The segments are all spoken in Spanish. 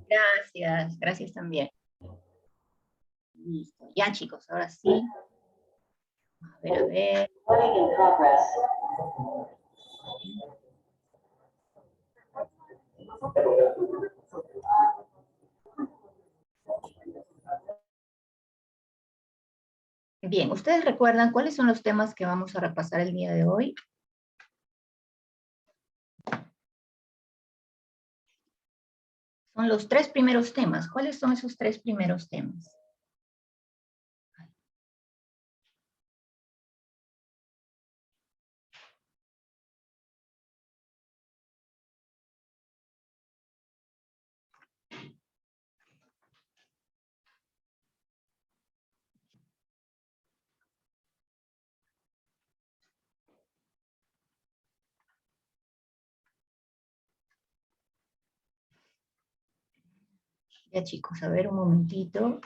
Gracias, gracias también. Listo. Ya, chicos, ahora sí. A ver, a ver. Bien, ¿ustedes recuerdan cuáles son los temas que vamos a repasar el día de hoy? Son los 3 primeros temas. ¿Cuáles son esos 3 primeros temas? Ya, chicos, a ver un momentito.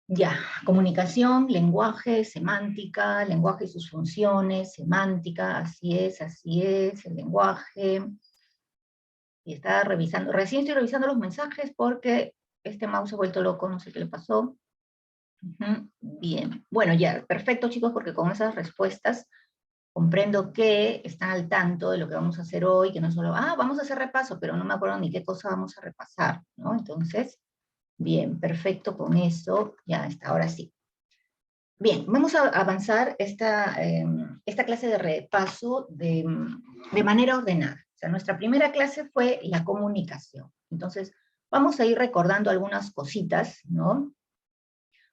Ya, comunicación, lenguaje, semántica, lenguaje y sus funciones, semántica, así es, el lenguaje. Y estaba revisando, recién estoy revisando los mensajes porque este mouse se ha vuelto loco, no sé qué le pasó. Bien, bueno, ya, perfecto, chicos, porque con esas respuestas comprendo que están al tanto de lo que vamos a hacer hoy, que no solo, vamos a hacer repaso, pero no me acuerdo ni qué cosa vamos a repasar, ¿no? Entonces, bien, perfecto con eso, ya está, ahora sí. Bien, vamos a avanzar esta clase de repaso de manera ordenada. O sea, nuestra primera clase fue la comunicación. Entonces, vamos a ir recordando algunas cositas, ¿no?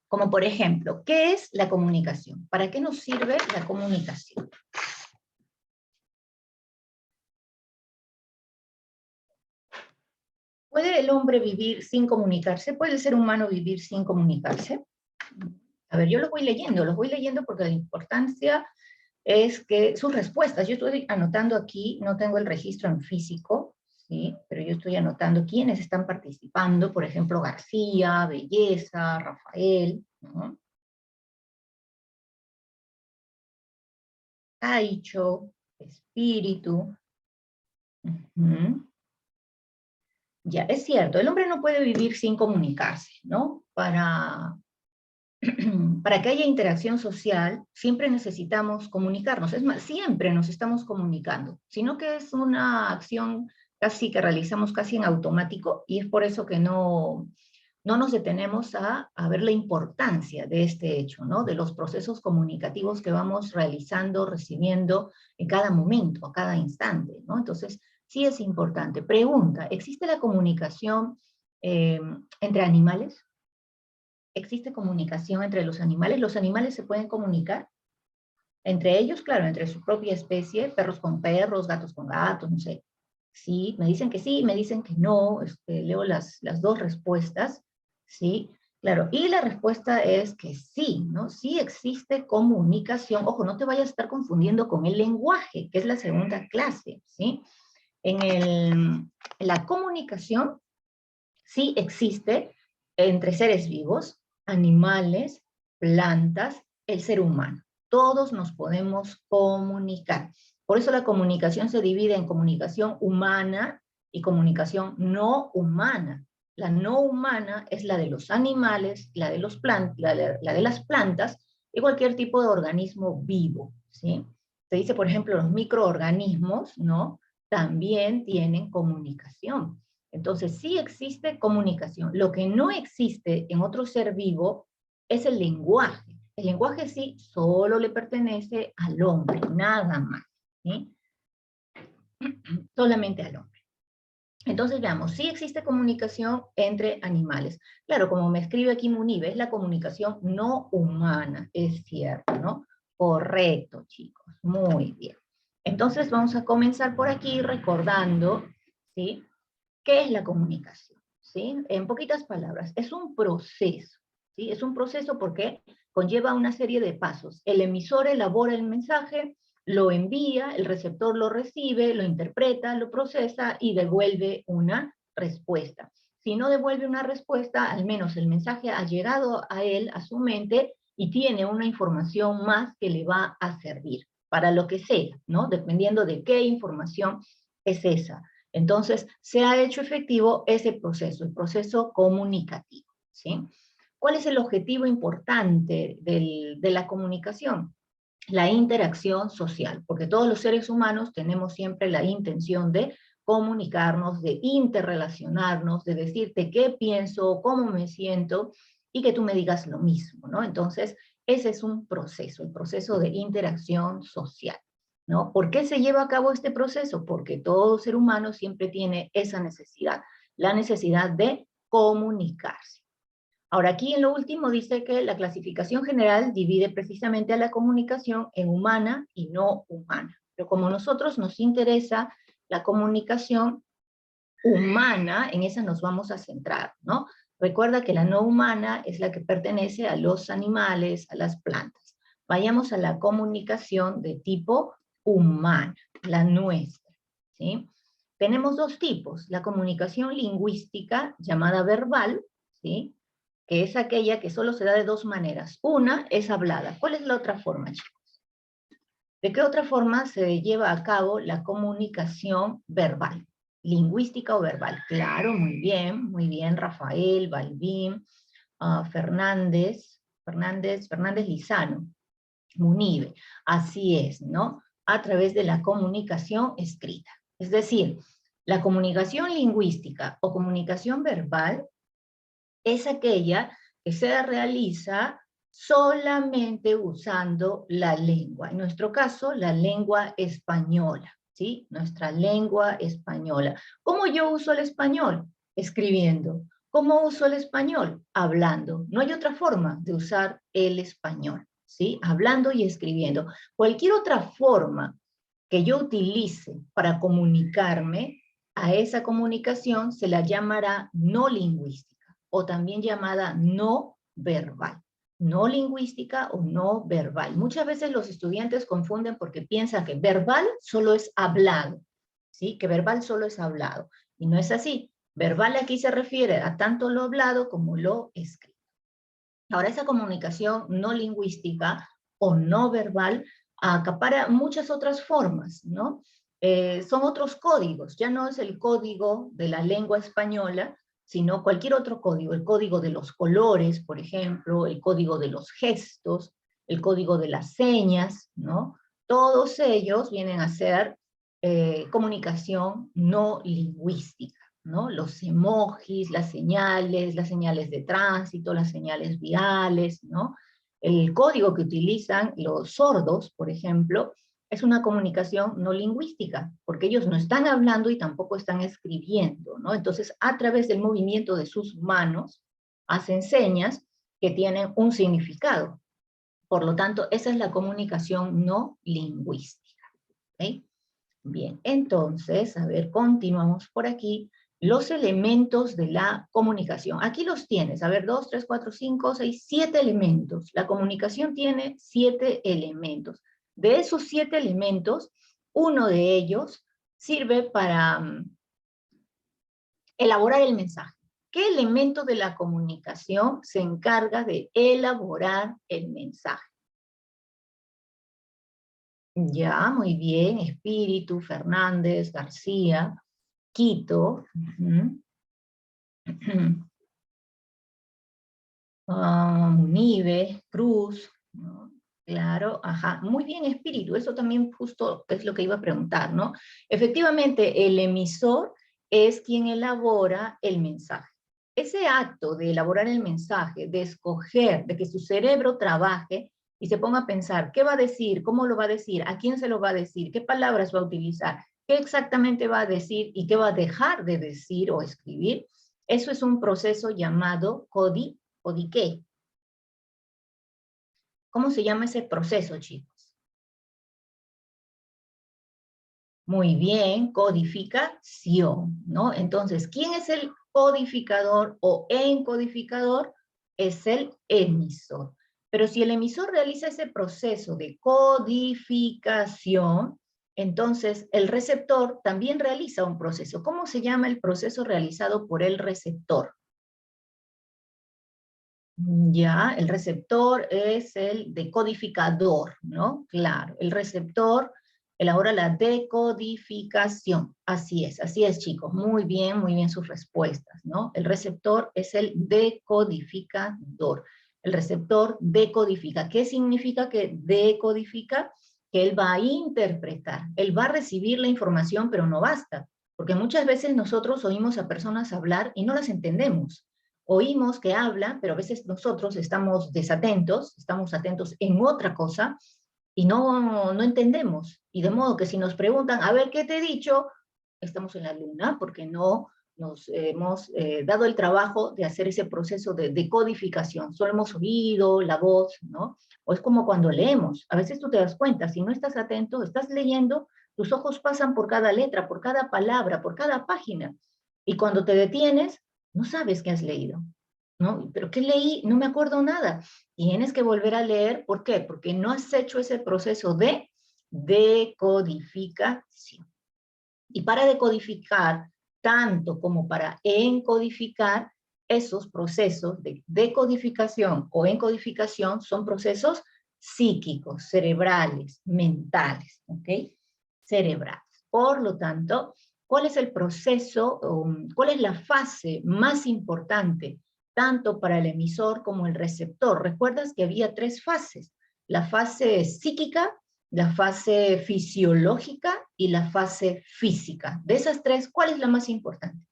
Como por ejemplo, ¿qué es la comunicación? ¿Para qué nos sirve la comunicación? ¿Puede el hombre vivir sin comunicarse? ¿Puede el ser humano vivir sin comunicarse? A ver, yo los voy leyendo porque la importancia es que sus respuestas, yo estoy anotando aquí, no tengo el registro en físico, ¿sí? Pero yo estoy anotando quiénes están participando, por ejemplo, García, Belleza, Rafael, ¿no? Taicho, Espíritu. Uh-huh. Ya, es cierto, el hombre no puede vivir sin comunicarse, ¿no? Para que haya interacción social, siempre necesitamos comunicarnos. Es más, siempre nos estamos comunicando, sino que es una acción casi que realizamos casi en automático, y es por eso que no nos detenemos a ver la importancia de este hecho, ¿no? De los procesos comunicativos que vamos realizando, recibiendo en cada momento, a cada instante, ¿no? Entonces, sí es importante. Pregunta, ¿existe la comunicación eh, entre animales? ¿Existe comunicación entre los animales? ¿Los animales se pueden comunicar? Entre ellos, claro, entre su propia especie, perros con perros, gatos con gatos, no sé. Sí, me dicen que sí, me dicen que no, leo las dos respuestas, ¿sí? Claro, y la respuesta es que sí, ¿no? Sí existe comunicación. Ojo, no te vayas a estar confundiendo con el lenguaje, que es la segunda clase, ¿sí? En la comunicación sí existe entre seres vivos, animales, plantas, el ser humano. Todos nos podemos comunicar. Por eso la comunicación se divide en comunicación humana y comunicación no humana. La no humana es la de los animales, la de las plantas y cualquier tipo de organismo vivo, ¿sí? Se dice, por ejemplo, los microorganismos, ¿no? También tienen comunicación. Entonces, sí existe comunicación. Lo que no existe en otro ser vivo es el lenguaje. El lenguaje sí solo le pertenece al hombre, nada más, ¿sí? Solamente al hombre. Entonces, veamos, sí existe comunicación entre animales. Claro, como me escribe aquí Munive, es la comunicación no humana, es cierto, ¿no? Correcto, chicos, muy bien. Entonces, vamos a comenzar por aquí recordando, ¿sí? ¿Qué es la comunicación? ¿Sí? En poquitas palabras, es un proceso, ¿sí? Es un proceso porque conlleva una serie de pasos. El emisor elabora el mensaje, lo envía, el receptor lo recibe, lo interpreta, lo procesa y devuelve una respuesta. Si no devuelve una respuesta, al menos el mensaje ha llegado a él, a su mente, y tiene una información más que le va a servir. para lo que sea, ¿no? Dependiendo de qué información es esa. Entonces, se ha hecho efectivo ese proceso, el proceso comunicativo, ¿sí? ¿Cuál es el objetivo importante de la comunicación? La interacción social, porque todos los seres humanos tenemos siempre la intención de comunicarnos, de interrelacionarnos, de decirte qué pienso, cómo me siento, y que tú me digas lo mismo, ¿no? Entonces, ese es un proceso, el proceso de interacción social, ¿no? ¿Por qué se lleva a cabo este proceso? Porque todo ser humano siempre tiene esa necesidad, la necesidad de comunicarse. Ahora, aquí en lo último dice que la clasificación general divide precisamente a la comunicación en humana y no humana. Pero como nosotros nos interesa la comunicación humana, en esa nos vamos a centrar, ¿no? Recuerda que la no humana es la que pertenece a los animales, a las plantas. Vayamos a la comunicación de tipo humana, la nuestra, ¿sí? Tenemos dos tipos, la comunicación lingüística, llamada verbal, ¿sí? Que es aquella que solo se da de dos maneras. Una es hablada. ¿Cuál es la otra forma, chicos? ¿De qué otra forma se lleva a cabo la comunicación verbal? Lingüística o verbal. Claro, muy bien, Rafael, Balbín, Fernández Lizano, Munive. Así es, ¿no? A través de la comunicación escrita. Es decir, la comunicación lingüística o comunicación verbal es aquella que se realiza solamente usando la lengua. En nuestro caso, la lengua española, ¿sí? Nuestra lengua española. ¿Cómo yo uso el español? Escribiendo. ¿Cómo uso el español? Hablando. No hay otra forma de usar el español, ¿sí? Hablando y escribiendo. Cualquier otra forma que yo utilice para comunicarme, a esa comunicación se la llamará no lingüística, o también llamada no verbal. No lingüística o no verbal. Muchas veces los estudiantes confunden porque piensan que verbal solo es hablado, ¿sí? Que verbal solo es hablado. Y no es así. Verbal aquí se refiere a tanto lo hablado como lo escrito. Ahora, esa comunicación no lingüística o no verbal acapara muchas otras formas, ¿no? Son otros códigos, ya no es el código de la lengua española, sino cualquier otro código, el código de los colores, por ejemplo, el código de los gestos, el código de las señas, ¿no? Todos ellos vienen a ser comunicación no lingüística, ¿no? Los emojis, las señales de tránsito, las señales viales, ¿no? El código que utilizan los sordos, por ejemplo, es una comunicación no lingüística, porque ellos no están hablando y tampoco están escribiendo, ¿no? Entonces, a través del movimiento de sus manos, hacen señas que tienen un significado. Por lo tanto, esa es la comunicación no lingüística, ¿ok? Bien, entonces, a ver, continuamos por aquí. Los elementos de la comunicación. Aquí los tienes, a ver, 2, 3, 4, 5, 6, 7 elementos. La comunicación tiene 7 elementos. De esos 7 elementos, uno de ellos sirve para elaborar el mensaje. ¿Qué elemento de la comunicación se encarga de elaborar el mensaje? Ya, muy bien, Espíritu, Fernández, García, Quito, Munive, Cruz, ¿no? Claro, ajá, muy bien, Espíritu, eso también justo es lo que iba a preguntar, ¿no? Efectivamente, el emisor es quien elabora el mensaje. Ese acto de elaborar el mensaje, de escoger, de que su cerebro trabaje y se ponga a pensar, ¿qué va a decir? ¿Cómo lo va a decir? ¿A quién se lo va a decir? ¿Qué palabras va a utilizar? ¿Qué exactamente va a decir y qué va a dejar de decir o escribir? Eso es un proceso llamado codiqué. ¿Cómo se llama ese proceso, chicos? Muy bien, codificación, ¿no? Entonces, ¿quién es el codificador o encodificador? Es el emisor. Pero si el emisor realiza ese proceso de codificación, entonces el receptor también realiza un proceso. ¿Cómo se llama el proceso realizado por el receptor? Ya, el receptor es el decodificador, ¿no? Claro, el receptor elabora la decodificación. Así es, chicos. Muy bien sus respuestas, ¿no? El receptor es el decodificador. El receptor decodifica. ¿Qué significa que decodifica? Que él va a interpretar, él va a recibir la información, pero no basta, porque muchas veces nosotros oímos a personas hablar y no las entendemos. Oímos que habla, pero a veces nosotros estamos desatentos, estamos atentos en otra cosa y no entendemos. Y de modo que si nos preguntan, a ver, ¿qué te he dicho? Estamos en la luna porque no nos hemos dado el trabajo de hacer ese proceso de decodificación. Solo hemos oído la voz, ¿no? O es como cuando leemos. A veces tú te das cuenta, si no estás atento, estás leyendo, tus ojos pasan por cada letra, por cada palabra, por cada página. Y cuando te detienes, no sabes qué has leído, ¿no? ¿Pero qué leí? No me acuerdo nada. Tienes que volver a leer, ¿por qué? Porque no has hecho ese proceso de decodificación. Y para decodificar, tanto como para encodificar, esos procesos de decodificación o encodificación son procesos psíquicos, cerebrales, mentales, ¿ok? Cerebrales. Por lo tanto, ¿cuál es el proceso, cuál es la fase más importante, tanto para el emisor como el receptor? ¿Recuerdas que había tres fases? La fase psíquica, la fase fisiológica y la fase física. De esas tres, ¿cuál es la más importante?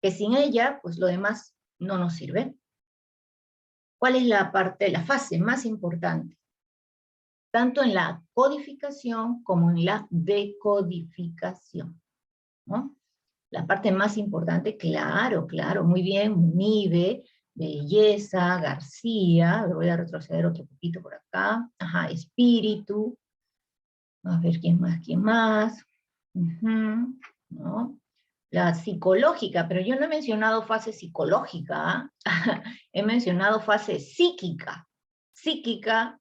Que sin ella, pues lo demás no nos sirve. ¿Cuál es la fase más importante? Tanto en la codificación como en la decodificación, ¿no? La parte más importante, claro, claro, muy bien, Munive, Belleza, García, voy a retroceder otro poquito por acá, ajá, Espíritu, a ver quién más, ¿no? La psicológica, pero yo no he mencionado fase psicológica, ¿ah? He mencionado fase psíquica,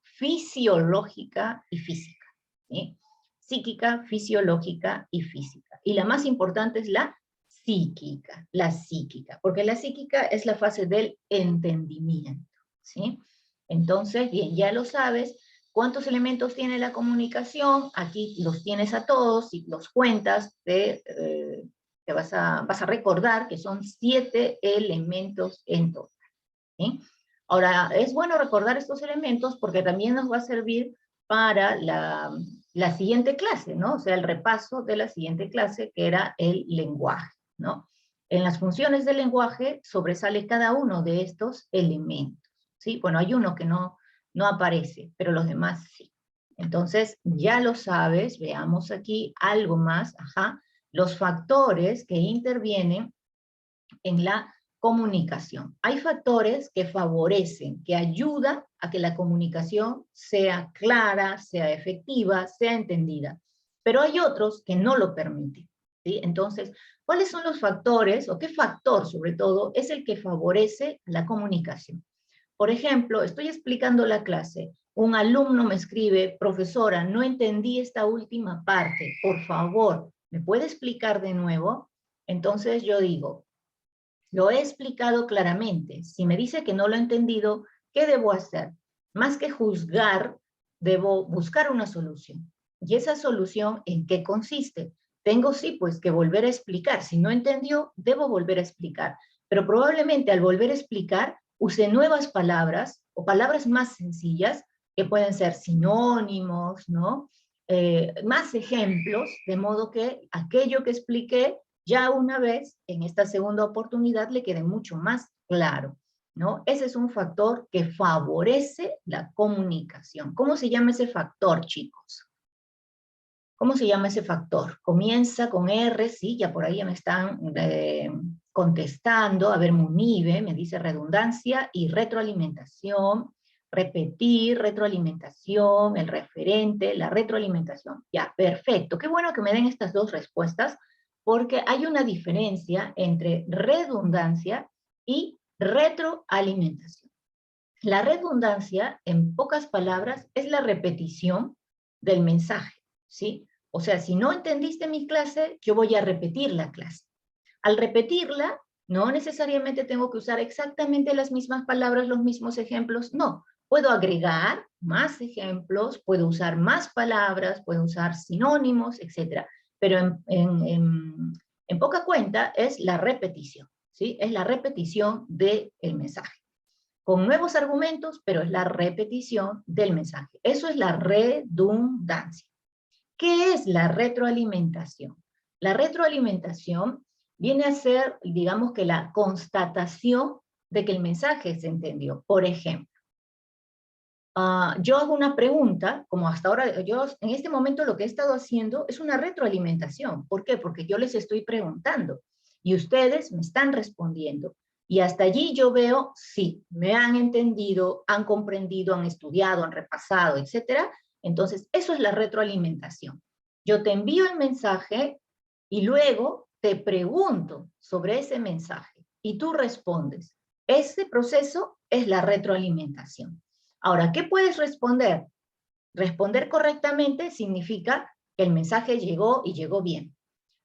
fisiológica y física, ¿sí? Psíquica, fisiológica y física. Y la más importante es la psíquica, porque la psíquica es la fase del entendimiento, ¿sí? Entonces, bien, ya lo sabes. ¿Cuántos elementos tiene la comunicación? Aquí los tienes a todos y los cuentas, te vas a recordar que son 7 elementos en total, ¿sí? Ahora, es bueno recordar estos elementos porque también nos va a servir para la siguiente clase, ¿no? O sea, el repaso de la siguiente clase, que era el lenguaje, ¿no? En las funciones del lenguaje sobresale cada uno de estos elementos, ¿sí? Bueno, hay uno que no aparece, pero los demás sí. Entonces, ya lo sabes, veamos aquí algo más, ajá, los factores que intervienen en la comunicación. Hay factores que favorecen, que ayudan a que la comunicación sea clara, sea efectiva, sea entendida, pero hay otros que no lo permiten, ¿sí? Entonces, ¿cuáles son los factores, o qué factor sobre todo, es el que favorece la comunicación? Por ejemplo, estoy explicando la clase, un alumno me escribe, profesora, no entendí esta última parte, por favor, ¿me puede explicar de nuevo? Entonces yo digo, lo he explicado claramente. Si me dice que no lo he entendido, ¿qué debo hacer? Más que juzgar, debo buscar una solución. ¿Y esa solución en qué consiste? Tengo sí, pues que volver a explicar. Si no entendió, debo volver a explicar. Pero probablemente al volver a explicar, use nuevas palabras o palabras más sencillas que pueden ser sinónimos, ¿no? Más ejemplos, de modo que aquello que expliqué ya una vez, en esta segunda oportunidad, le quede mucho más claro, ¿no? Ese es un factor que favorece la comunicación. ¿Cómo se llama ese factor, chicos? ¿Cómo se llama ese factor? Comienza con R, sí, ya por ahí ya me están contestando. A ver, Munive me dice redundancia y retroalimentación. Repetir, retroalimentación, el referente, la retroalimentación. Ya, perfecto. Qué bueno que me den estas dos respuestas, porque hay una diferencia entre redundancia y retroalimentación. La redundancia, en pocas palabras, es la repetición del mensaje, ¿sí? O sea, si no entendiste mi clase, yo voy a repetir la clase. Al repetirla, No necesariamente tengo que usar exactamente las mismas palabras, los mismos ejemplos, no. Puedo agregar más ejemplos, puedo usar más palabras, puedo usar sinónimos, etc. Pero en poca cuenta es la repetición, ¿sí? Es la repetición del mensaje. Con nuevos argumentos, pero es la repetición del mensaje. Eso es la redundancia. ¿Qué es la retroalimentación? La retroalimentación viene a ser, digamos que la constatación de que el mensaje se entendió. Por ejemplo, yo hago una pregunta, como hasta ahora, yo en este momento lo que he estado haciendo es una retroalimentación. ¿Por qué? Porque yo les estoy preguntando y ustedes me están respondiendo. Y hasta allí yo veo, sí, me han entendido, han comprendido, han estudiado, han repasado, etcétera. Entonces, eso es la retroalimentación. Yo te envío el mensaje y luego te pregunto sobre ese mensaje y tú respondes. Ese proceso es la retroalimentación. Ahora, ¿qué puedes responder? Responder correctamente significa que el mensaje llegó y llegó bien.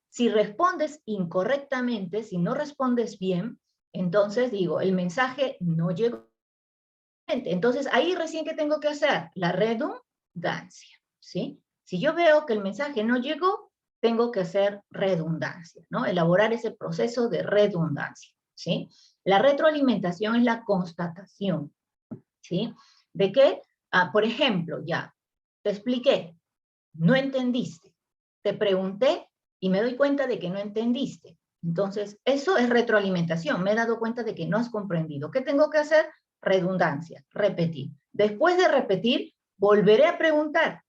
Si respondes incorrectamente, si no respondes bien, entonces digo, el mensaje no llegó. Entonces, ahí recién que tengo que hacer la redundancia, ¿sí? Si yo veo que el mensaje no llegó, tengo que hacer redundancia, ¿no? Elaborar ese proceso de redundancia, ¿sí? La retroalimentación es la constatación, ¿sí? ¿De qué? Por ejemplo, ya, te expliqué, no entendiste. Te pregunté y me doy cuenta de que no entendiste. Entonces, eso es retroalimentación. Me he dado cuenta de que no has comprendido. ¿Qué tengo que hacer? Redundancia, repetir. Después de repetir, volveré a preguntar.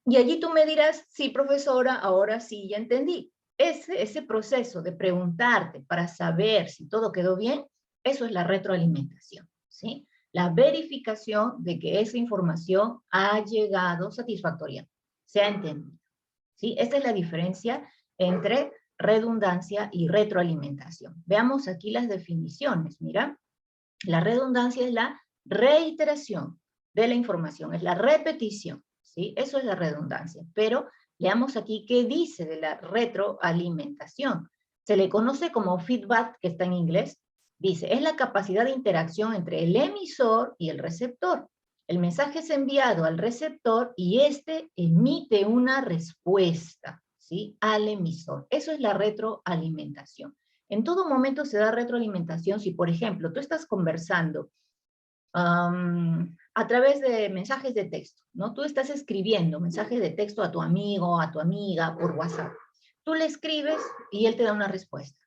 Y allí tú me dirás, sí, profesora, ahora sí, ya entendí. Ese proceso de preguntarte para saber si todo quedó bien, eso es la retroalimentación, ¿sí? La verificación de que esa información ha llegado satisfactoria, se ha entendido, ¿sí? Esta es la diferencia entre redundancia y retroalimentación. Veamos aquí las definiciones, mira. La redundancia es la reiteración de la información, es la repetición, ¿sí? Eso es la redundancia. Pero leamos aquí qué dice de la retroalimentación. Se le conoce como feedback, que está en inglés. Dice, es la capacidad de interacción entre el emisor y el receptor. El mensaje es enviado al receptor y éste emite una respuesta, ¿sí? Al emisor. Eso es la retroalimentación. En todo momento se da retroalimentación si, por ejemplo, tú estás conversando a través de mensajes de texto, ¿no? Tú estás escribiendo mensajes de texto a tu amigo, a tu amiga, por WhatsApp. Tú le escribes y él te da una respuesta.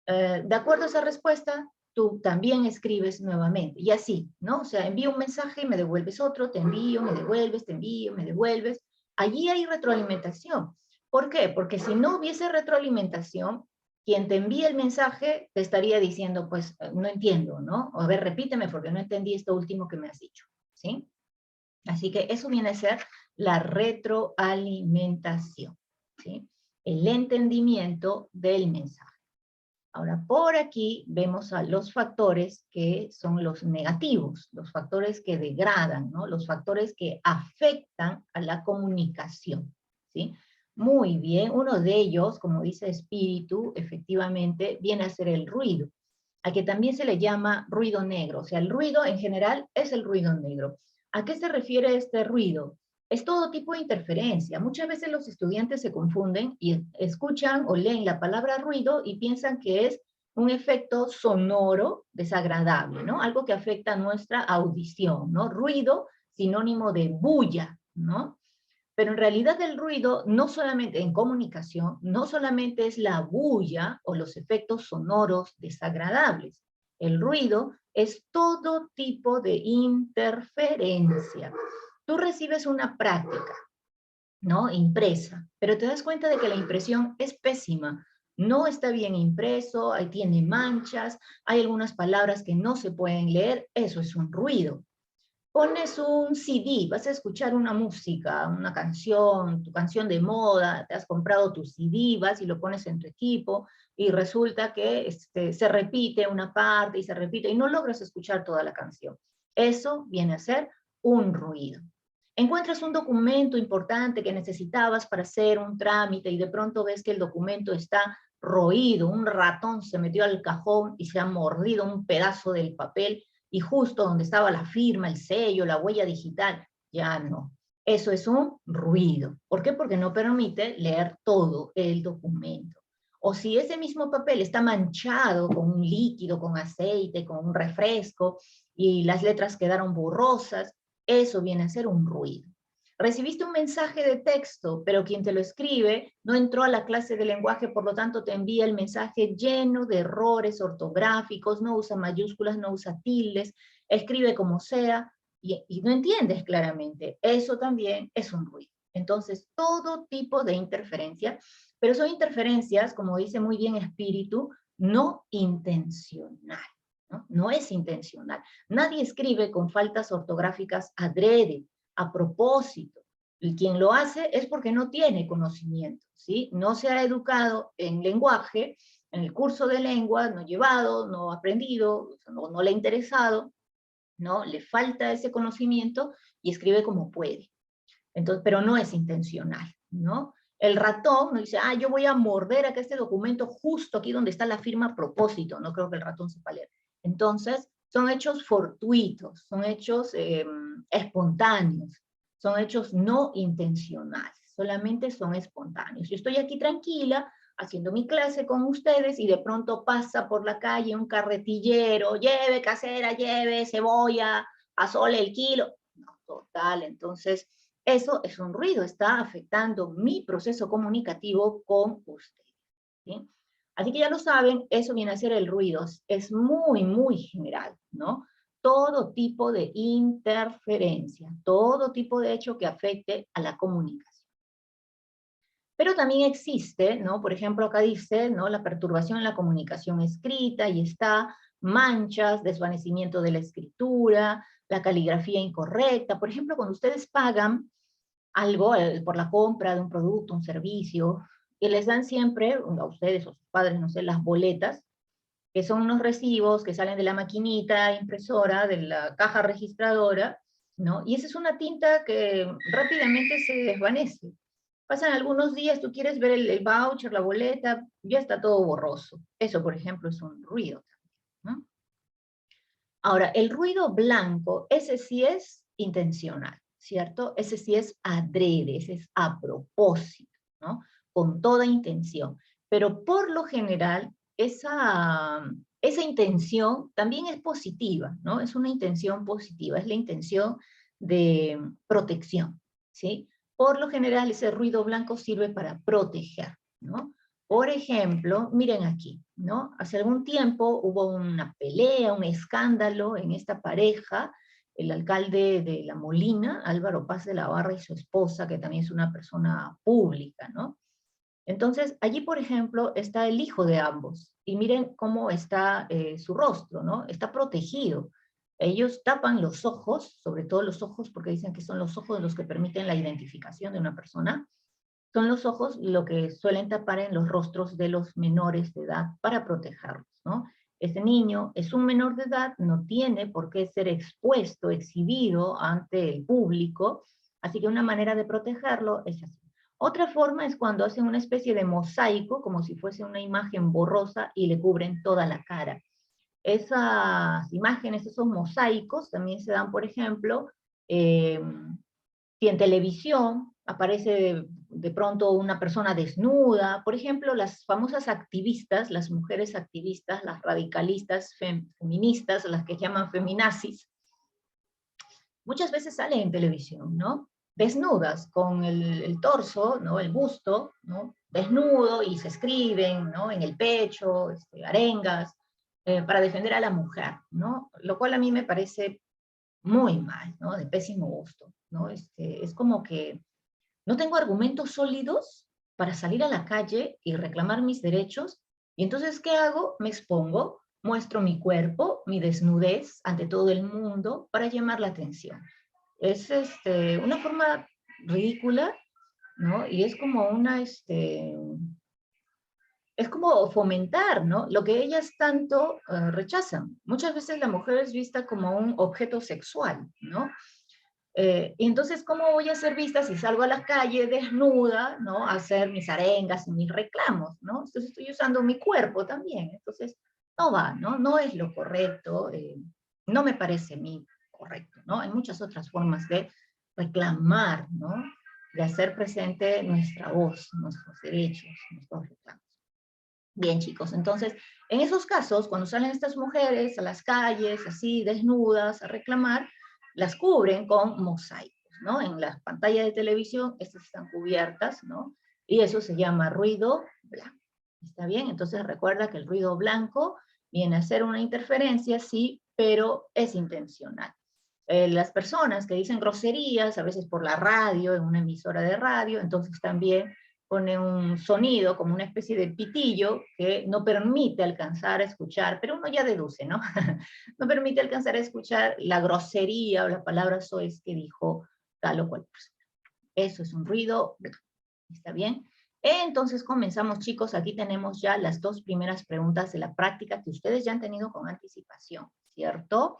De acuerdo a esa respuesta, tú también escribes nuevamente, y así, ¿no? O sea, envío un mensaje y me devuelves otro, te envío, me devuelves, te envío, me devuelves. Allí hay retroalimentación. ¿Por qué? Porque si no hubiese retroalimentación, quien te envía el mensaje te estaría diciendo, pues, no entiendo, ¿no? O a ver, repíteme porque no entendí esto último que me has dicho, ¿sí? Así que eso viene a ser la retroalimentación, ¿sí? El entendimiento del mensaje. Ahora, por aquí vemos a los factores que son los negativos, los factores que degradan, ¿no? Los factores que afectan a la comunicación, ¿sí? Muy bien, uno de ellos, como dice Espíritu, efectivamente viene a ser el ruido, a que también se le llama ruido negro. O sea, el ruido en general es el ruido negro. ¿A qué se refiere este ruido? Es todo tipo de interferencia. Muchas veces los estudiantes se confunden y escuchan o leen la palabra ruido y piensan que es un efecto sonoro desagradable, ¿no? Algo que afecta a nuestra audición, ¿no? Ruido, sinónimo de bulla, ¿no? Pero en realidad el ruido, no solamente en comunicación, no solamente es la bulla o los efectos sonoros desagradables. El ruido es todo tipo de interferencia. Tú recibes una práctica, ¿no? Impresa, pero te das cuenta de que la impresión es pésima. No está bien impreso, ahí tiene manchas, hay algunas palabras que no se pueden leer, eso es un ruido. Pones un CD, vas a escuchar una música, una canción, tu canción de moda, te has comprado tu CD, vas y lo pones en tu equipo, y resulta que se repite una parte y se repite, y no logras escuchar toda la canción. Eso viene a ser un ruido. Encuentras un documento importante que necesitabas para hacer un trámite y de pronto ves que el documento está roído, un ratón se metió al cajón y se ha mordido un pedazo del papel, y justo donde estaba la firma, el sello, la huella digital, ya no. Eso es un ruido. ¿Por qué? Porque no permite leer todo el documento. O si ese mismo papel está manchado con un líquido, con aceite, con un refresco, y las letras quedaron borrosas, eso viene a ser un ruido. Recibiste un mensaje de texto, pero quien te lo escribe no entró a la clase de lenguaje, por lo tanto te envía el mensaje lleno de errores ortográficos, no usa mayúsculas, no usa tildes, escribe como sea, y no entiendes claramente. Eso también es un ruido. Entonces, todo tipo de interferencia, pero son interferencias, como dice muy bien Espíritu, no intencional. ¿No? No es intencional. Nadie escribe con faltas ortográficas adrede, a propósito. Y quien lo hace es porque no tiene conocimiento, ¿sí? No se ha educado en lenguaje, en el curso de lengua, no ha llevado, no ha aprendido, no le ha interesado, ¿no? Le falta ese conocimiento y escribe como puede. Entonces, pero no es intencional, ¿no? El ratón no dice, yo voy a morder acá este documento justo aquí donde está la firma a propósito. No creo que el ratón sepa leer. Entonces, son hechos fortuitos, son hechos espontáneos, son hechos no intencionales, solamente son espontáneos. Yo estoy aquí tranquila, haciendo mi clase con ustedes, y de pronto pasa por la calle un carretillero, lleve casera, lleve cebolla, azole el kilo. No, total, entonces eso es un ruido, está afectando mi proceso comunicativo con ustedes, ¿sí? Así que ya lo saben, eso viene a ser el ruido, es muy, muy general, ¿no? Todo tipo de interferencia, todo tipo de hecho que afecte a la comunicación. Pero también existe, ¿no? Por ejemplo, acá dice, ¿no? La perturbación en la comunicación escrita, y está manchas, desvanecimiento de la escritura, la caligrafía incorrecta. Por ejemplo, cuando ustedes pagan algo por la compra de un producto, un servicio, y les dan siempre, a ustedes o sus padres, no sé, las boletas, que son unos recibos que salen de la maquinita impresora, de la caja registradora, ¿no? Y esa es una tinta que rápidamente se desvanece. Pasan algunos días, tú quieres ver el voucher, la boleta, ya está todo borroso. Eso, por ejemplo, es un ruido, ¿no? Ahora, el ruido blanco, ese sí es intencional, ¿cierto? Ese sí es adrede, ese es a propósito, ¿no? Con toda intención. Pero por lo general, esa intención también es positiva, ¿no? Es una intención positiva, es la intención de protección, ¿sí? Por lo general, ese ruido blanco sirve para proteger, ¿no? Por ejemplo, miren aquí, ¿no? Hace algún tiempo hubo una pelea, un escándalo en esta pareja, el alcalde de La Molina, Álvaro Paz de la Barra, y su esposa, que también es una persona pública, ¿no? Entonces, allí, por ejemplo, está el hijo de ambos, y miren cómo está su rostro, ¿no? Está protegido. Ellos tapan los ojos, sobre todo los ojos, porque dicen que son los ojos los que permiten la identificación de una persona. Son los ojos lo que suelen tapar en los rostros de los menores de edad para protegerlos, ¿no? Ese niño es un menor de edad, no tiene por qué ser expuesto, exhibido ante el público, así que una manera de protegerlo es así. Otra forma es cuando hacen una especie de mosaico, como si fuese una imagen borrosa, y le cubren toda la cara. Esas imágenes, esos mosaicos, también se dan, por ejemplo, eh, si en televisión aparece de pronto una persona desnuda, por ejemplo, las famosas activistas, las mujeres activistas, las radicalistas feministas, las que llaman feminazis, muchas veces salen en televisión, ¿no? Desnudas, con el torso, ¿no? El busto, ¿no? Desnudo, y se escriben, ¿no? En el pecho, arengas, para defender a la mujer, ¿no? Lo cual a mí me parece muy mal, ¿no? De pésimo gusto, ¿no? Es como que no tengo argumentos sólidos para salir a la calle y reclamar mis derechos, y entonces, ¿qué hago? Me expongo, muestro mi cuerpo, mi desnudez ante todo el mundo para llamar la atención. Es una forma ridícula, ¿no? Y es como es como fomentar, ¿no? Lo que ellas tanto rechazan. Muchas veces la mujer es vista como un objeto sexual, ¿no? Y entonces, ¿cómo voy a ser vista si salgo a la calle desnuda, ¿no? A hacer mis arengas y mis reclamos, ¿no? Entonces estoy usando mi cuerpo también. Entonces, no va, ¿no? No es lo correcto, no me parece a mí correcto, ¿no? Hay muchas otras formas de reclamar, ¿no? De hacer presente nuestra voz, nuestros derechos, nuestros reclamos. Bien, chicos, entonces, en esos casos, cuando salen estas mujeres a las calles, así, desnudas, a reclamar, las cubren con mosaicos, ¿no? En las pantallas de televisión, estas están cubiertas, ¿no? Y eso se llama ruido blanco. ¿Está bien? Entonces recuerda que el ruido blanco viene a ser una interferencia, sí, pero es intencional. Las personas que dicen groserías, a veces por la radio, en una emisora de radio, entonces también pone un sonido como una especie de pitillo que no permite alcanzar a escuchar, pero uno ya deduce, ¿no? No permite alcanzar a escuchar la grosería o la palabra soez que dijo tal o cual persona. Eso es un ruido, ¿está bien? Entonces comenzamos, chicos. Aquí tenemos ya las dos primeras preguntas de la práctica que ustedes ya han tenido con anticipación, ¿cierto?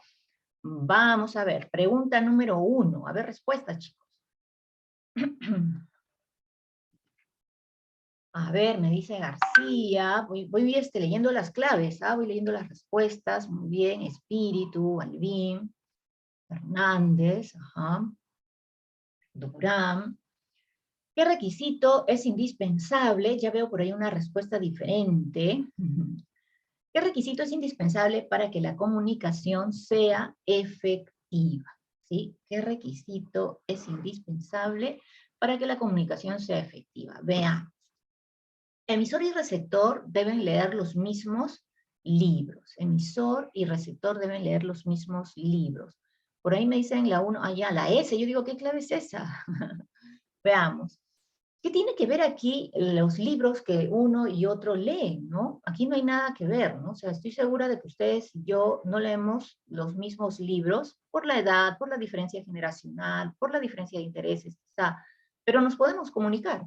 Vamos a ver, pregunta número 1. A ver, respuesta, chicos. A ver, me dice García, voy leyendo las claves, voy leyendo las respuestas, muy bien, Espíritu, Alvin, Hernández, ajá, Durán. ¿Qué requisito es indispensable? Ya veo por ahí una respuesta diferente. ¿Qué requisito es indispensable para que la comunicación sea efectiva? ¿Sí? ¿Qué requisito es indispensable para que la comunicación sea efectiva? Veamos. Emisor y receptor deben leer los mismos libros. Emisor y receptor deben leer los mismos libros. Por ahí me dicen la 1, ya, la S. Yo digo, ¿qué clave es esa? Veamos. ¿Qué tiene que ver aquí los libros que uno y otro leen, no? Aquí no hay nada que ver, ¿no? O sea, estoy segura de que ustedes y yo no leemos los mismos libros por la edad, por la diferencia generacional, por la diferencia de intereses, quizá, pero nos podemos comunicar.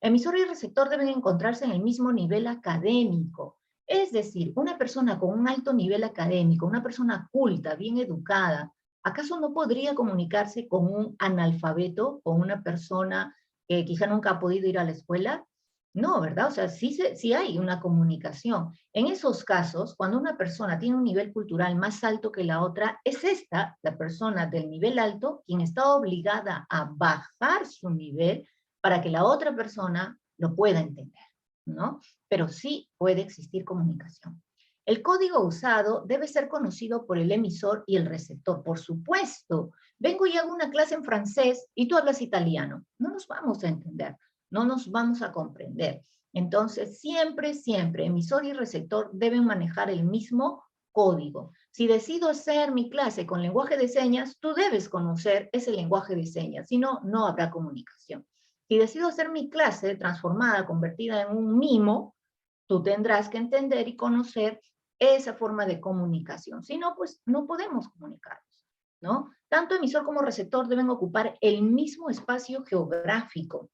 Emisor y receptor deben encontrarse en el mismo nivel académico. Es decir, una persona con un alto nivel académico, una persona culta, bien educada, ¿acaso no podría comunicarse con un analfabeto, con una persona que quizá nunca ha podido ir a la escuela? No, ¿verdad? O sea, sí hay una comunicación. En esos casos, cuando una persona tiene un nivel cultural más alto que la otra, es esta, la persona del nivel alto, quien está obligada a bajar su nivel para que la otra persona lo pueda entender, ¿no? Pero sí puede existir comunicación. El código usado debe ser conocido por el emisor y el receptor, por supuesto. Vengo y hago una clase en francés y tú hablas italiano. No nos vamos a entender, no nos vamos a comprender. Entonces, siempre, siempre, emisor y receptor deben manejar el mismo código. Si decido hacer mi clase con lenguaje de señas, tú debes conocer ese lenguaje de señas, si no, no habrá comunicación. Si decido hacer mi clase transformada, convertida en un mimo, tú tendrás que entender y conocer esa forma de comunicación. Si no, pues no podemos comunicarnos, ¿no? Tanto emisor como receptor deben ocupar el mismo espacio geográfico.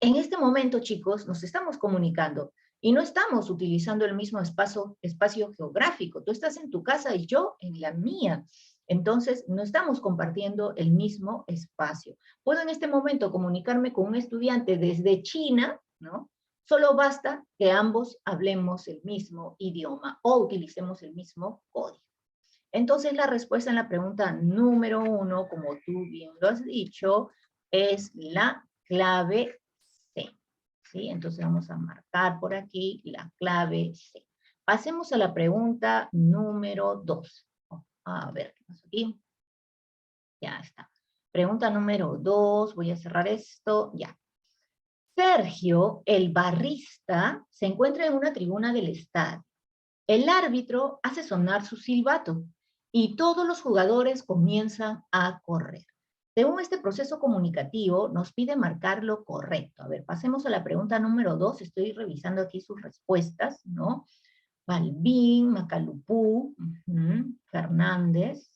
En este momento, chicos, nos estamos comunicando y no estamos utilizando el mismo espacio geográfico. Tú estás en tu casa y yo en la mía. Entonces, no estamos compartiendo el mismo espacio. Puedo en este momento comunicarme con un estudiante desde China, ¿no? Solo basta que ambos hablemos el mismo idioma o utilicemos el mismo código. Entonces, la respuesta en la pregunta número 1, como tú bien lo has dicho, es la clave C. ¿Sí? Entonces vamos a marcar por aquí la clave C. Pasemos a la pregunta número 2. A ver, ¿qué pasa aquí? Ya está. Pregunta número 2, voy a cerrar esto, ya. Sergio, el barrista, se encuentra en una tribuna del estadio. El árbitro hace sonar su silbato y todos los jugadores comienzan a correr. Según este proceso comunicativo, nos pide marcar lo correcto. A ver, pasemos a la pregunta número 2. Estoy revisando aquí sus respuestas, ¿no? Balbín, Macalupú, Fernández,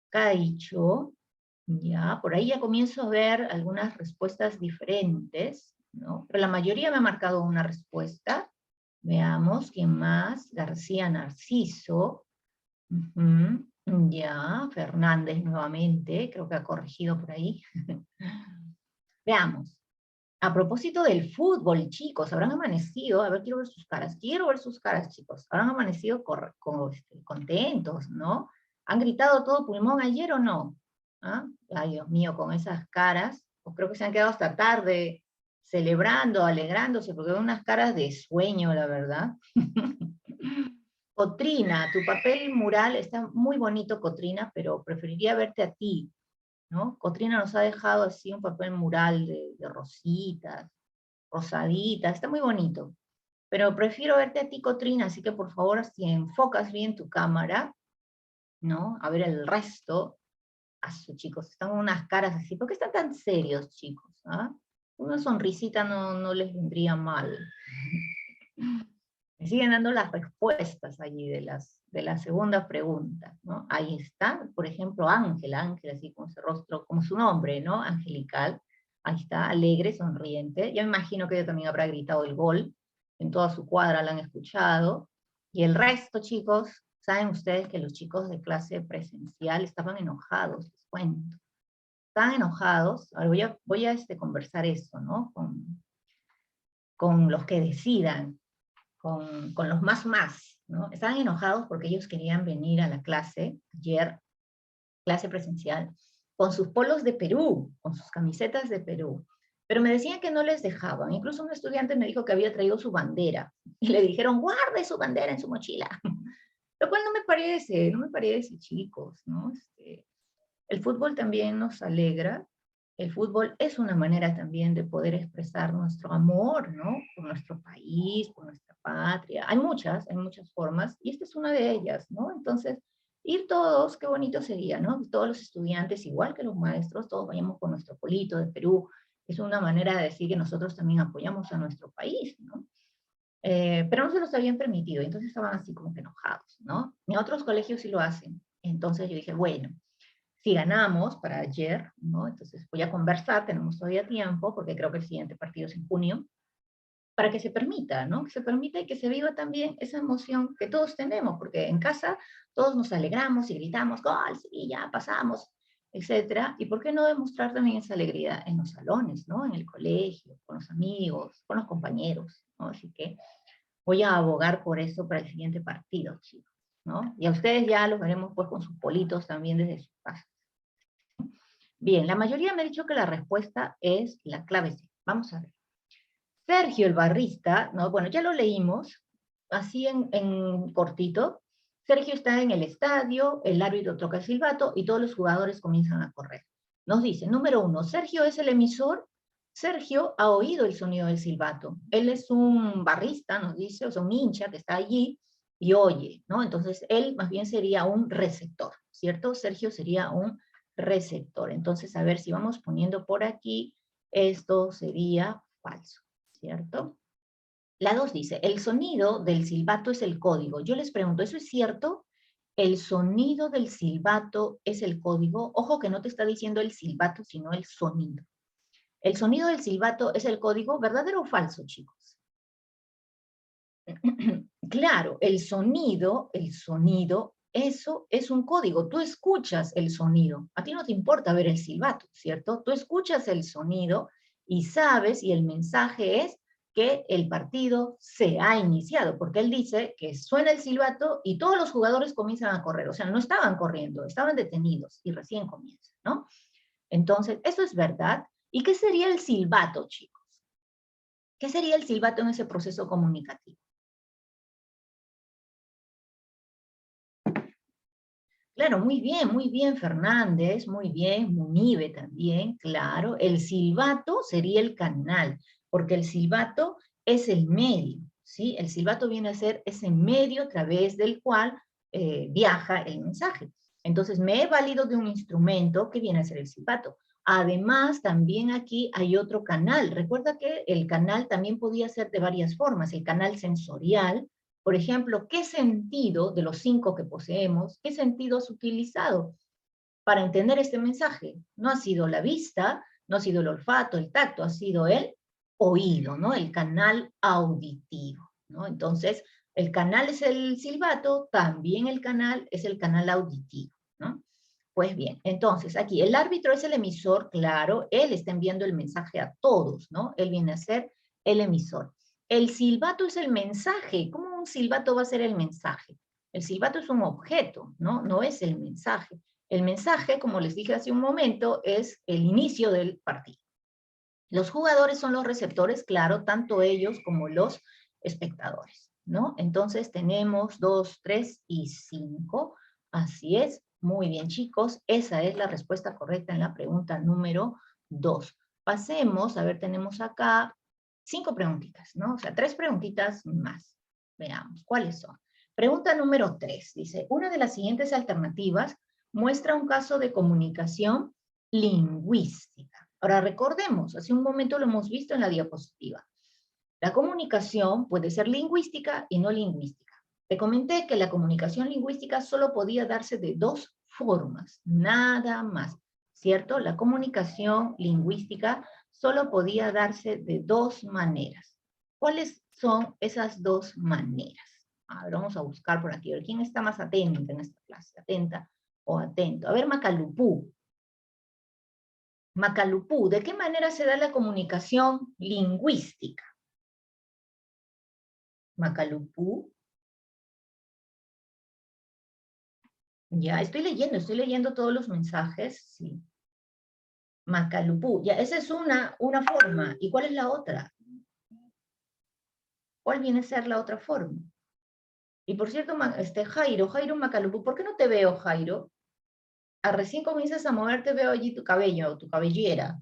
Caicho, ya, por ahí ya comienzo a ver algunas respuestas diferentes, ¿no? Pero la mayoría me ha marcado una respuesta. Veamos, ¿quién más? García Narciso. Ya, Fernández nuevamente, creo que ha corregido por ahí. Veamos. A propósito del fútbol, chicos, habrán amanecido, a ver, quiero ver sus caras, chicos, habrán amanecido contentos, ¿no? ¿Han gritado a todo pulmón ayer o no? ¿Ah? Ay, Dios mío, con esas caras, pues creo que se han quedado hasta tarde celebrando, alegrándose, porque son unas caras de sueño, la verdad. Cotrina, tu papel mural está muy bonito, Cotrina, pero preferiría verte a ti, ¿no? Cotrina nos ha dejado así un papel mural de rositas, rosaditas, está muy bonito. Pero prefiero verte a ti, Cotrina, así que por favor, si enfocas bien tu cámara, ¿no? A ver el resto. A sus chicos, están unas caras así. ¿Por qué están tan serios, chicos? ¿Ah? Una sonrisita no les vendría mal. Me siguen dando las respuestas allí de la segunda pregunta, ¿no? Ahí está, por ejemplo, Ángel, así con ese rostro, como su nombre, ¿no? Angelical. Ahí está, alegre, sonriente. Yo imagino que ella también habrá gritado el gol. En toda su cuadra la han escuchado. Y el resto, chicos, saben ustedes que los chicos de clase presencial estaban enojados, les cuento. Estaban enojados. Ahora voy a conversar eso, ¿no? Con los que decidan, con los más, ¿no? Estaban enojados porque ellos querían venir a la clase, ayer, clase presencial, con sus polos de Perú, con sus camisetas de Perú. Pero me decían que no les dejaban. Incluso un estudiante me dijo que había traído su bandera. Y le dijeron, guarde su bandera en su mochila. Lo cual no me parece, chicos, ¿no? El fútbol también nos alegra. El fútbol es una manera también de poder expresar nuestro amor, ¿no? Por nuestro país, por nuestra patria. Hay muchas formas, y esta es una de ellas, ¿no? Entonces, ir todos, qué bonito sería, ¿no? Todos los estudiantes, igual que los maestros, todos vayamos con nuestro polito de Perú. Es una manera de decir que nosotros también apoyamos a nuestro país, ¿no? Pero no se los habían permitido, entonces estaban así como que enojados, ¿no? En otros colegios sí lo hacen. Entonces yo dije, bueno, si ganamos para ayer, ¿no? Entonces voy a conversar, tenemos todavía tiempo, porque creo que el siguiente partido es en junio, para que se permita, ¿no? Que se permita y que se viva también esa emoción que todos tenemos, porque en casa todos nos alegramos y gritamos, gol, sí, ya pasamos, etcétera. ¿Y por qué no demostrar también esa alegría en los salones, ¿no? En el colegio, con los amigos, con los compañeros, ¿no? Así que voy a abogar por eso para el siguiente partido, chicos, ¿no? Y a ustedes ya los veremos pues con sus politos también desde su casa. Bien, la mayoría me ha dicho que la respuesta es la clave C. Vamos a ver. Sergio el barrista, ¿no? Bueno, ya lo leímos, así en cortito. Sergio está en el estadio, el árbitro toca el silbato y todos los jugadores comienzan a correr. Nos dice, número 1, Sergio es el emisor. Sergio ha oído el sonido del silbato. Él es un barrista, nos dice, o sea, un hincha que está allí y oye, ¿no? Entonces, él más bien sería un receptor, ¿cierto? Sergio sería un receptor. Entonces, a ver si vamos poniendo por aquí, esto sería falso, ¿cierto? La 2 dice, el sonido del silbato es el código. Yo les pregunto, ¿eso es cierto? El sonido del silbato es el código. Ojo que no te está diciendo el silbato, sino el sonido. El sonido del silbato es el código, ¿verdadero o falso, chicos? Claro, el sonido, eso es un código. Tú escuchas el sonido. A ti no te importa ver el silbato, ¿cierto? Tú escuchas el sonido y sabes, y el mensaje es que el partido se ha iniciado, porque él dice que suena el silbato y todos los jugadores comienzan a correr. O sea, no estaban corriendo, estaban detenidos y recién comienza, ¿no? Entonces, eso es verdad. ¿Y qué sería el silbato, chicos? ¿Qué sería el silbato en ese proceso comunicativo? Claro, muy bien, Fernández, muy bien, Munive también, claro. El silbato sería el canal, porque el silbato es el medio, ¿sí? El silbato viene a ser ese medio a través del cual viaja el mensaje. Entonces, me he valido de un instrumento que viene a ser el silbato. Además, también aquí hay otro canal. Recuerda que el canal también podía ser de varias formas. El canal sensorial, por ejemplo, ¿qué sentido de los 5 que poseemos, qué sentido has utilizado para entender este mensaje? No ha sido la vista, no ha sido el olfato, el tacto, ha sido el oído, ¿no? El canal auditivo, ¿no? Entonces, El canal es el silbato, también el canal es el canal auditivo, ¿no? Pues bien, entonces aquí el árbitro es el emisor, claro, él está enviando el mensaje a todos, ¿no? Él viene a ser el emisor. El silbato es el mensaje. ¿Cómo un silbato va a ser el mensaje? El silbato es un objeto, ¿no? No es el mensaje. El mensaje, como les dije hace un momento, es el inicio del partido. Los jugadores son los receptores, claro, tanto ellos como los espectadores, ¿no? Entonces tenemos 2, 3 y 5. Así es. Muy bien, chicos. Esa es la respuesta correcta en la pregunta número 2. Pasemos, a ver, tenemos acá 5 preguntitas, ¿no? O sea, 3 preguntitas más. Veamos, ¿cuáles son? Pregunta número 3. Dice, una de las siguientes alternativas muestra un caso de comunicación lingüística. Ahora recordemos, hace un momento lo hemos visto en la diapositiva. La comunicación puede ser lingüística y no lingüística. Te comenté que la comunicación lingüística solo podía darse de 2 formas, nada más, ¿cierto? La comunicación lingüística solo podía darse de 2 maneras. ¿Cuáles son esas 2 maneras? A ver, vamos a buscar por aquí, a ver quién está más atento en esta clase, atenta o atento. A ver, Macalupú. Macalupú, ¿de qué manera se da la comunicación lingüística? Macalupú. Ya, estoy leyendo todos los mensajes, sí. Macalupú, ya, esa es una forma. ¿Y cuál es la otra? ¿Cuál viene a ser la otra forma? Y por cierto, Jairo Macalupú, ¿por qué no te veo, Jairo? Recién comienzas a moverte, veo allí tu cabello, tu cabellera,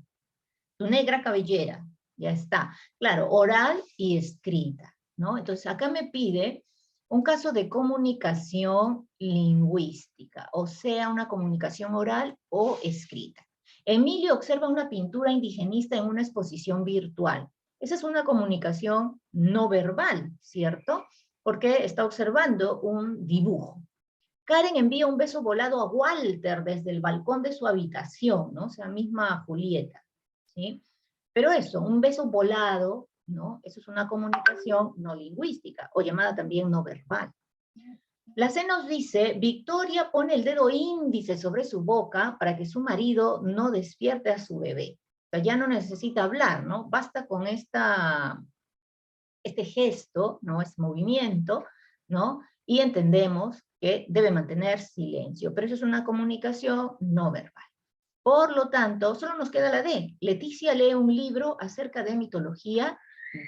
tu negra cabellera, ya está. Claro, oral y escrita, ¿no? Entonces acá me pide un caso de comunicación lingüística, o sea, una comunicación oral o escrita. Emilio observa una pintura indigenista en una exposición virtual. Esa es una comunicación no verbal, ¿cierto? Porque está observando un dibujo. Karen envía un beso volado a Walter desde el balcón de su habitación, ¿no? O sea, misma Julieta, ¿sí? Pero eso, un beso volado, ¿no? Eso es una comunicación no lingüística, o llamada también no verbal. La C nos dice, Victoria pone el dedo índice sobre su boca para que su marido no despierte a su bebé. O sea, ya no necesita hablar, ¿no? Basta con este gesto, ¿no? Este movimiento, ¿no? Y entendemos que debe mantener silencio, pero eso es una comunicación no verbal. Por lo tanto, solo nos queda la D. Leticia lee un libro acerca de mitología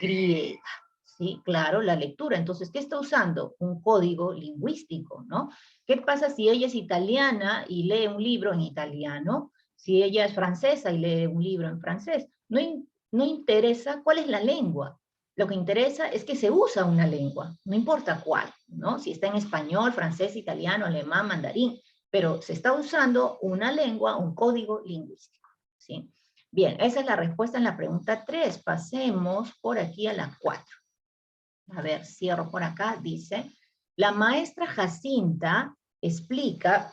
griega. Sí, claro, la lectura. Entonces, ¿qué está usando? Un código lingüístico, ¿no? ¿Qué pasa si ella es italiana y lee un libro en italiano? Si ella es francesa y lee un libro en francés. No interesa cuál es la lengua. Lo que interesa es que se usa una lengua, no importa cuál, ¿no? Si está en español, francés, italiano, alemán, mandarín, pero se está usando una lengua, un código lingüístico, ¿sí? Bien, esa es la respuesta en la pregunta 3. Pasemos por aquí a la 4. A ver, cierro por acá, dice, la maestra Jacinta explica,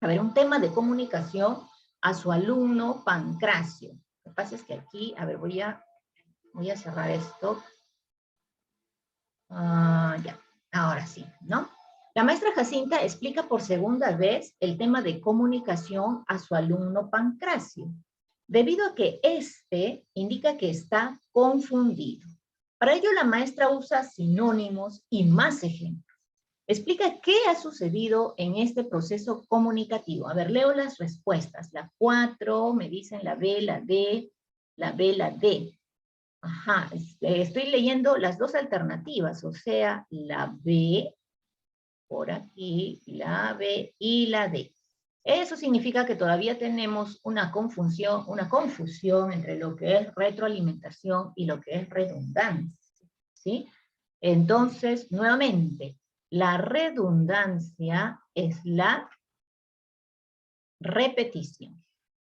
a ver, un tema de comunicación a su alumno Pancracio. Lo que pasa es que aquí, a ver, voy a cerrar esto. Ya, ahora sí, ¿no? La maestra Jacinta explica por segunda vez el tema de comunicación a su alumno Pancracio, debido a que este indica que está confundido. Para ello la maestra usa sinónimos y más ejemplos. Explica qué ha sucedido en este proceso comunicativo. A ver, leo las respuestas. La 4, me dicen la B, la D, la B, la D. Ajá, estoy leyendo las 2 alternativas, o sea, la B, por aquí, la B y la D. Eso significa que todavía tenemos una confusión entre lo que es retroalimentación y lo que es redundancia, ¿sí? Entonces, nuevamente, la redundancia es la repetición.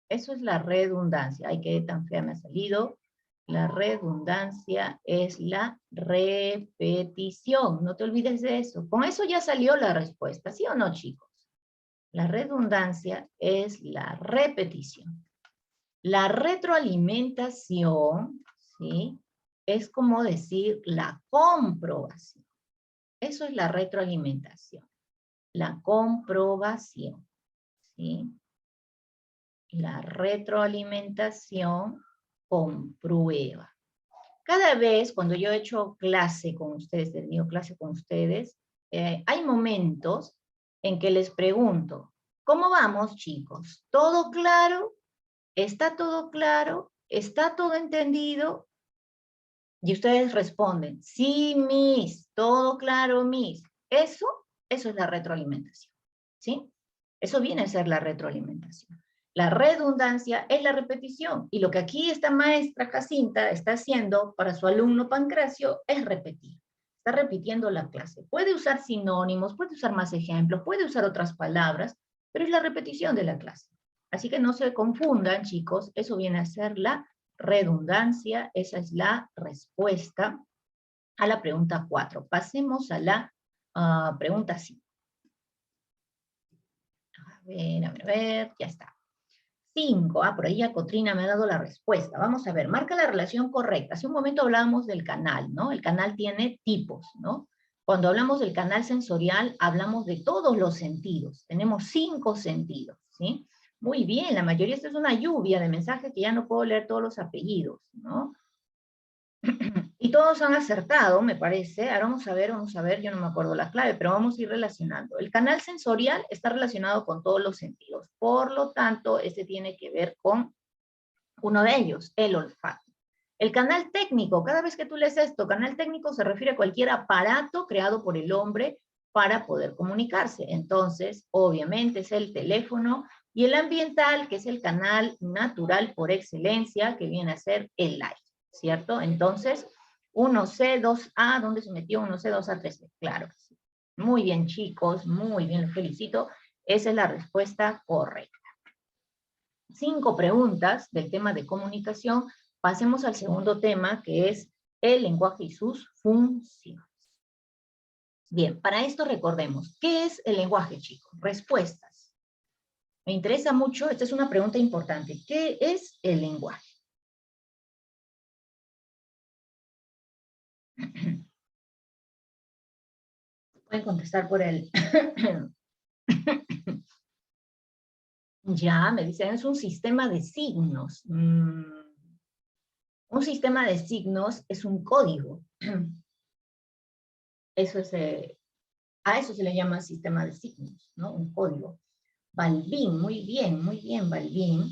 Eso es la redundancia. Ay, qué tan fea me ha salido. La redundancia es la repetición. No te olvides de eso. Con eso ya salió la respuesta, ¿sí o no, chicos? La redundancia es la repetición. La retroalimentación, ¿sí? es como decir la comprobación. Eso es la retroalimentación. La comprobación, ¿sí? La retroalimentación comprueba. Cada vez cuando yo he hecho clase con ustedes, he tenido clase con ustedes, hay momentos en que les pregunto, ¿cómo vamos, chicos? ¿Todo claro? ¿Está todo claro? ¿Está todo entendido? Y ustedes responden, sí, Miss, todo claro, Miss. Eso es la retroalimentación, ¿sí? Eso viene a ser la retroalimentación. La redundancia es la repetición, y lo que aquí esta maestra Jacinta está haciendo para su alumno Pancracio es repetir. Está repitiendo la clase. Puede usar sinónimos, puede usar más ejemplos, puede usar otras palabras, pero es la repetición de la clase. Así que no se confundan, chicos, eso viene a ser la redundancia. Esa es la respuesta a la pregunta 4. Pasemos a la pregunta 5. A ver, ya está. 5, por ahí ya Cotrina me ha dado la respuesta. Vamos a ver, marca la relación correcta. Hace un momento hablábamos del canal, ¿no? El canal tiene tipos, ¿no? Cuando hablamos del canal sensorial, hablamos de todos los sentidos. Tenemos 5 sentidos, ¿sí? Muy bien, la mayoría, esto es una lluvia de mensajes que ya no puedo leer todos los apellidos, ¿no? Y todos han acertado, me parece. Ahora vamos a ver, yo no me acuerdo la clave, pero vamos a ir relacionando. El canal sensorial está relacionado con todos los sentidos. Por lo tanto, este tiene que ver con uno de ellos, el olfato. El canal técnico, cada vez que tú lees esto, canal técnico se refiere a cualquier aparato creado por el hombre para poder comunicarse. Entonces, obviamente es el teléfono, y el ambiental, que es el canal natural por excelencia, que viene a ser el aire, ¿cierto? Entonces, 1C, 2A, ¿dónde se metió 1C, 2A, 3C? Claro que sí. Muy bien, chicos, muy bien, los felicito. Esa es la respuesta correcta. 5 preguntas del tema de comunicación. Pasemos al segundo tema, que es el lenguaje y sus funciones. Bien, para esto recordemos, ¿qué es el lenguaje, chicos? Respuestas. Me interesa mucho, esta es una pregunta importante. ¿Qué es el lenguaje? Pueden contestar por el... Ya, me dicen, es un sistema de signos. Un sistema de signos es un código. Eso es, a eso se le llama sistema de signos, ¿no? Un código. Balbín, muy bien, Balbín.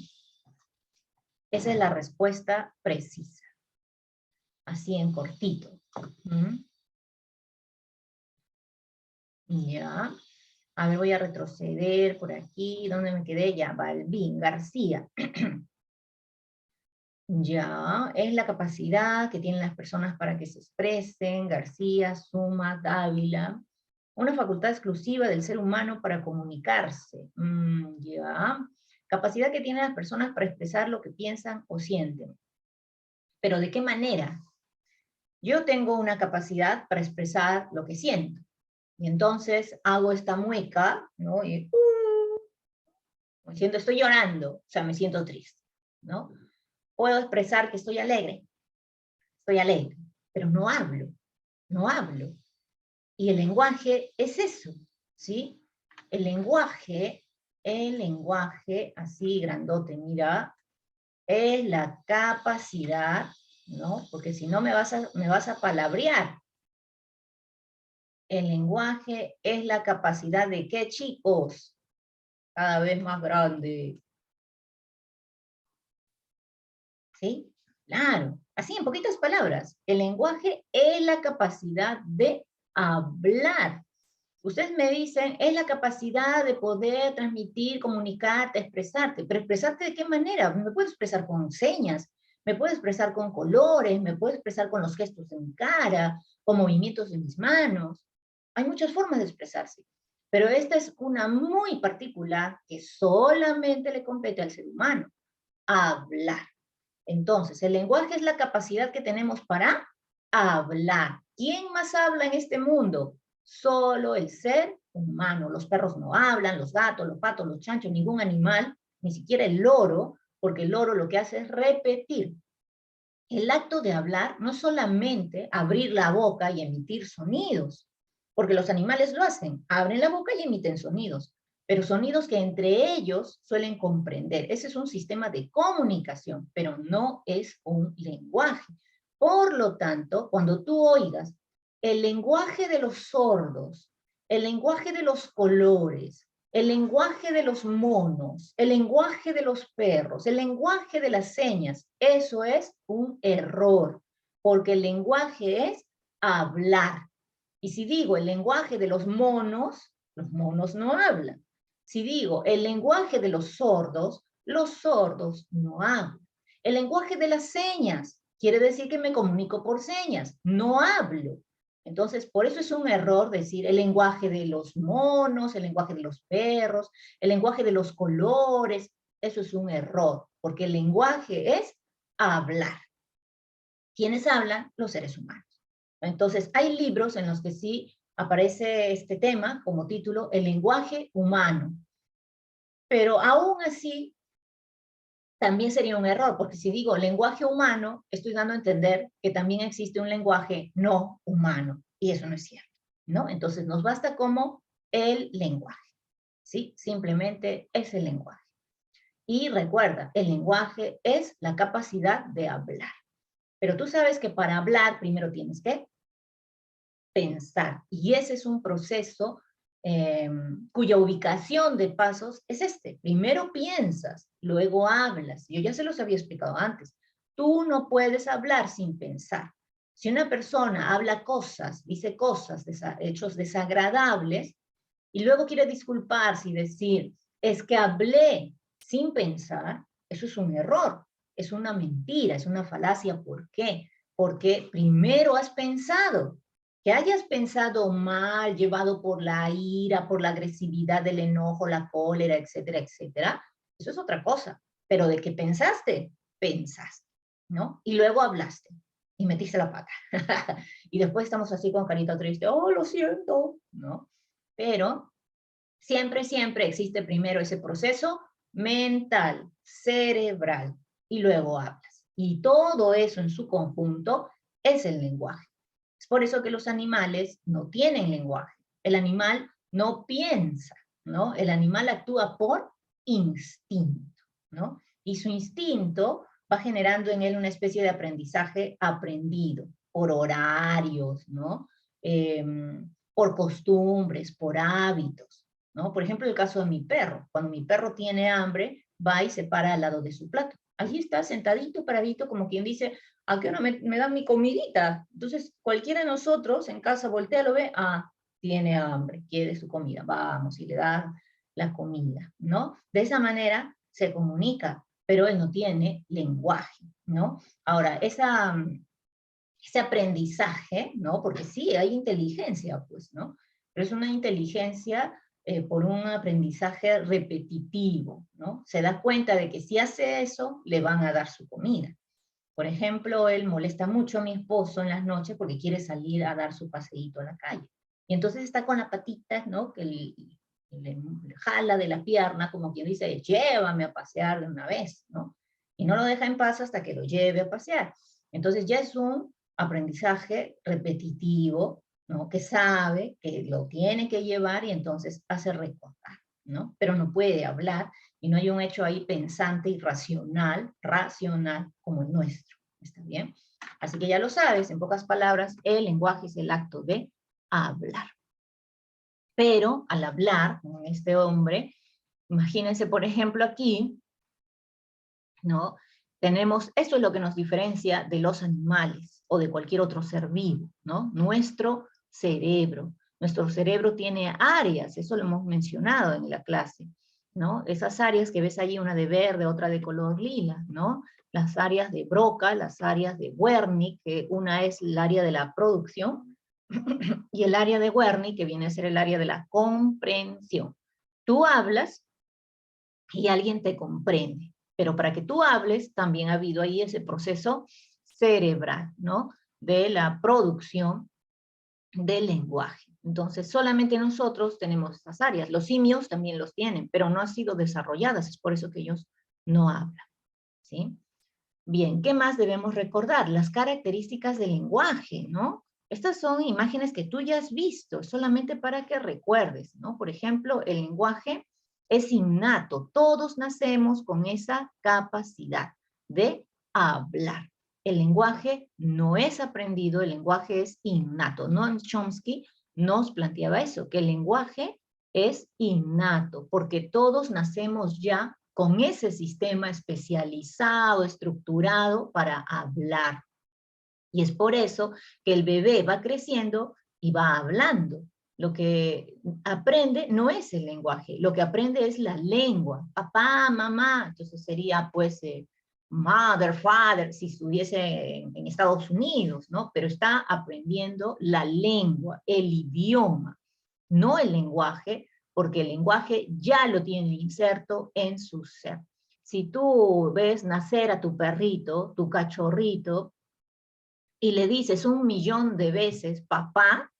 Esa es la respuesta precisa. Así en cortito. Ya. A ver, voy a retroceder por aquí. ¿Dónde me quedé? Ya, Balbín, García. Ya, es la capacidad que tienen las personas para que se expresen. García, Suma, Dávila. Una facultad exclusiva del ser humano para comunicarse. Ya. Capacidad que tienen las personas para expresar lo que piensan o sienten. ¿Pero de qué manera? Yo tengo una capacidad para expresar lo que siento. Y entonces hago esta mueca, ¿no? Y me siento, estoy llorando, o sea, me siento triste, ¿no? Puedo expresar que estoy alegre, pero no hablo, no hablo. Y el lenguaje es eso, ¿sí? El lenguaje, así grandote, mira, es la capacidad, ¿no? Porque si no me vas a palabrear. El lenguaje es la capacidad de ¿qué, chicos? Cada vez más grande. ¿Sí? Claro. Así, en poquitas palabras. El lenguaje es la capacidad de hablar. Ustedes me dicen, es la capacidad de poder transmitir, comunicarte, expresarte. ¿Pero expresarte de qué manera? Me puedo expresar con señas, me puedo expresar con colores, me puedo expresar con los gestos de mi cara, con movimientos de mis manos. Hay muchas formas de expresarse. Pero esta es una muy particular que solamente le compete al ser humano. Hablar. Entonces, el lenguaje es la capacidad que tenemos para hablar. ¿Quién más habla en este mundo? Solo el ser humano. Los perros no hablan, los gatos, los patos, los chanchos, ningún animal, ni siquiera el loro, porque el loro lo que hace es repetir. el acto de hablar no es solamente abrir la boca y emitir sonidos, porque los animales lo hacen, abren la boca y emiten sonidos, pero sonidos que entre ellos suelen comprender. Ese es un sistema de comunicación, pero no es un lenguaje. Por lo tanto, cuando tú oigas el lenguaje de los sordos, el lenguaje de los colores, el lenguaje de los monos, el lenguaje de los perros, el lenguaje de las señas, eso es un error, porque el lenguaje es hablar. Y si digo el lenguaje de los monos no hablan. Si digo el lenguaje de los sordos no hablan. El lenguaje de las señas quiere decir que me comunico por señas, no hablo. Entonces, por eso es un error decir el lenguaje de los monos, el lenguaje de los perros, el lenguaje de los colores. Eso es un error, porque el lenguaje es hablar. ¿Quiénes hablan? Los seres humanos. Entonces, hay libros en los que sí aparece este tema como título, el lenguaje humano. Pero aún así, también sería un error, porque si digo lenguaje humano, estoy dando a entender que también existe un lenguaje no humano, y eso no es cierto, ¿no? Entonces nos basta como el lenguaje, ¿sí? Simplemente es el lenguaje. Y recuerda, el lenguaje es la capacidad de hablar. Pero tú sabes que para hablar primero tienes que pensar, y ese es un proceso cuya ubicación de pasos es este. Primero piensas, luego hablas. Yo ya se los había explicado antes. Tú no puedes hablar sin pensar. Si una persona habla cosas, dice cosas, hechos desagradables, y luego quiere disculparse y decir, es que hablé sin pensar, eso es un error, es una mentira, es una falacia. ¿Por qué? Porque primero has pensado. Que hayas pensado mal, llevado por la ira, por la agresividad del enojo, la cólera, etcétera, etcétera, eso es otra cosa. Pero de que pensaste, pensaste, ¿no? Y luego hablaste y metiste la pata. Y después estamos así con carita triste, oh, lo siento, ¿no? Pero siempre, siempre existe primero ese proceso mental, cerebral, y luego hablas. Y todo eso en su conjunto es el lenguaje. Es por eso que los animales no tienen lenguaje. El animal no piensa, ¿no? El animal actúa por instinto, ¿no? Y su instinto va generando en él una especie de aprendizaje aprendido, por horarios, ¿no? Por costumbres, por hábitos, ¿no? Por ejemplo, el caso de mi perro. Cuando mi perro tiene hambre, va y se para al lado de su plato. Allí está sentadito, paradito, como quien dice, ¿a qué hora me dan mi comidita? Entonces, cualquiera de nosotros en casa voltea, lo ve, ah, tiene hambre, quiere su comida, vamos, y le dan la comida, ¿no? De esa manera se comunica, pero él no tiene lenguaje, ¿no? Ahora, ese aprendizaje, ¿no? Porque sí, hay inteligencia, pues, ¿no? Pero es una inteligencia por un aprendizaje repetitivo, ¿no? Se da cuenta de que si hace eso, le van a dar su comida. Por ejemplo, él molesta mucho a mi esposo en las noches porque quiere salir a dar su paseíto a la calle. Y entonces está con la patita, ¿no? Que le jala de la pierna, como quien dice, llévame a pasear de una vez, ¿no? Y no lo deja en paz hasta que lo lleve a pasear. Entonces ya es un aprendizaje repetitivo, ¿no? Que sabe que lo tiene que llevar y entonces hace recordar, ¿no? Pero no puede hablar y no hay un hecho ahí pensante y racional como el nuestro, ¿está bien? Así que ya lo sabes, en pocas palabras, el lenguaje es el acto de hablar. Pero al hablar con este hombre, imagínense por ejemplo aquí, ¿no? Tenemos, esto es lo que nos diferencia de los animales o de cualquier otro ser vivo, ¿no? Nuestro cerebro. Nuestro cerebro tiene áreas, eso lo hemos mencionado en la clase, ¿no? Esas áreas que ves allí, una de verde, otra de color lila, ¿no? Las áreas de Broca, las áreas de Wernicke, que una es el área de la producción, y el área de Wernicke, que viene a ser el área de la comprensión. Tú hablas y alguien te comprende. Pero para que tú hables, también ha habido ahí ese proceso cerebral, ¿no? De la producción del lenguaje. Entonces, solamente nosotros tenemos estas áreas. Los simios también los tienen, pero no han sido desarrolladas, es por eso que ellos no hablan, ¿sí? Bien, ¿qué más debemos recordar? Las características del lenguaje, ¿no? Estas son imágenes que tú ya has visto, solamente para que recuerdes, ¿no? Por ejemplo, el lenguaje es innato. Todos nacemos con esa capacidad de hablar. El lenguaje no es aprendido, el lenguaje es innato. Noam Chomsky nos planteaba eso, que el lenguaje es innato, porque todos nacemos ya con ese sistema especializado, estructurado para hablar. Y es por eso que el bebé va creciendo y va hablando. Lo que aprende no es el lenguaje, lo que aprende es la lengua. Papá, mamá, entonces sería pues mother, father, si estuviese en Estados Unidos, ¿no? Pero está aprendiendo la lengua, el idioma, no el lenguaje, porque el lenguaje ya lo tiene inserto en su ser. Si tú ves nacer a tu perrito, tu cachorrito, y le dices 1.000.000 de veces papá,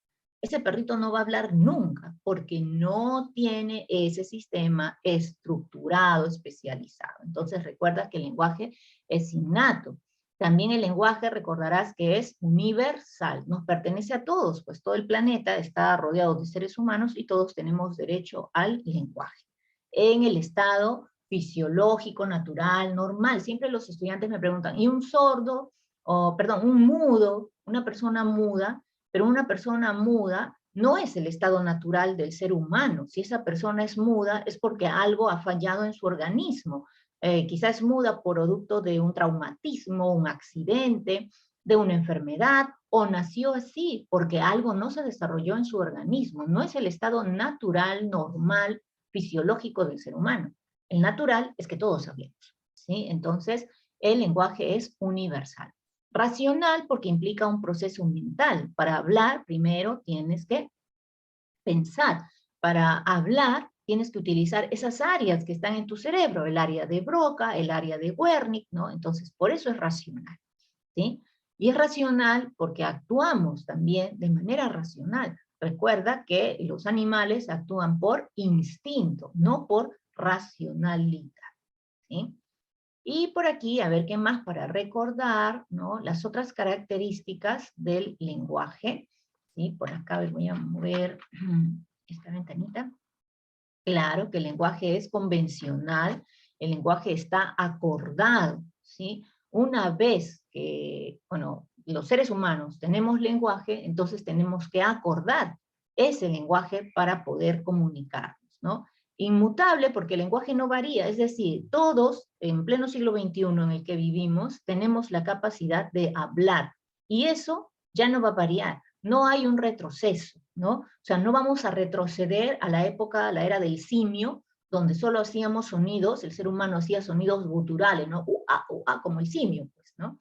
ese perrito no va a hablar nunca, porque no tiene ese sistema estructurado, especializado. Entonces recuerda que el lenguaje es innato. También el lenguaje, recordarás que es universal, nos pertenece a todos, pues todo el planeta está rodeado de seres humanos y todos tenemos derecho al lenguaje. En el estado fisiológico, natural, normal, siempre los estudiantes me preguntan, ¿y un sordo? O, perdón, un mudo, una persona muda, pero una persona muda no es el estado natural del ser humano. Si esa persona es muda es porque algo ha fallado en su organismo. Quizás es muda por producto de un traumatismo, un accidente, de una enfermedad, o nació así porque algo no se desarrolló en su organismo. No es el estado natural, normal, fisiológico del ser humano. El natural es que todos hablemos, ¿sí? Entonces, el lenguaje es universal. Racional porque implica un proceso mental. Para hablar, primero tienes que pensar. Para hablar, tienes que utilizar esas áreas que están en tu cerebro, el área de Broca, el área de Wernicke, ¿no? Entonces, por eso es racional, ¿sí? Y es racional porque actuamos también de manera racional. Recuerda que los animales actúan por instinto, no por racionalidad, ¿sí? Y por aquí, a ver qué más para recordar, ¿no? Las otras características del lenguaje, ¿sí? Por acá voy a mover esta ventanita. Claro que el lenguaje es convencional, el lenguaje está acordado, ¿sí? Una vez que, bueno, los seres humanos tenemos lenguaje, entonces tenemos que acordar ese lenguaje para poder comunicarnos, ¿no? Inmutable porque el lenguaje no varía, es decir, todos en pleno siglo XXI en el que vivimos tenemos la capacidad de hablar y eso ya no va a variar, no hay un retroceso, ¿no? O sea, no vamos a retroceder a la época, a la era del simio, donde solo hacíamos sonidos, el ser humano hacía sonidos guturales, ¿no? Como el simio, pues, ¿no?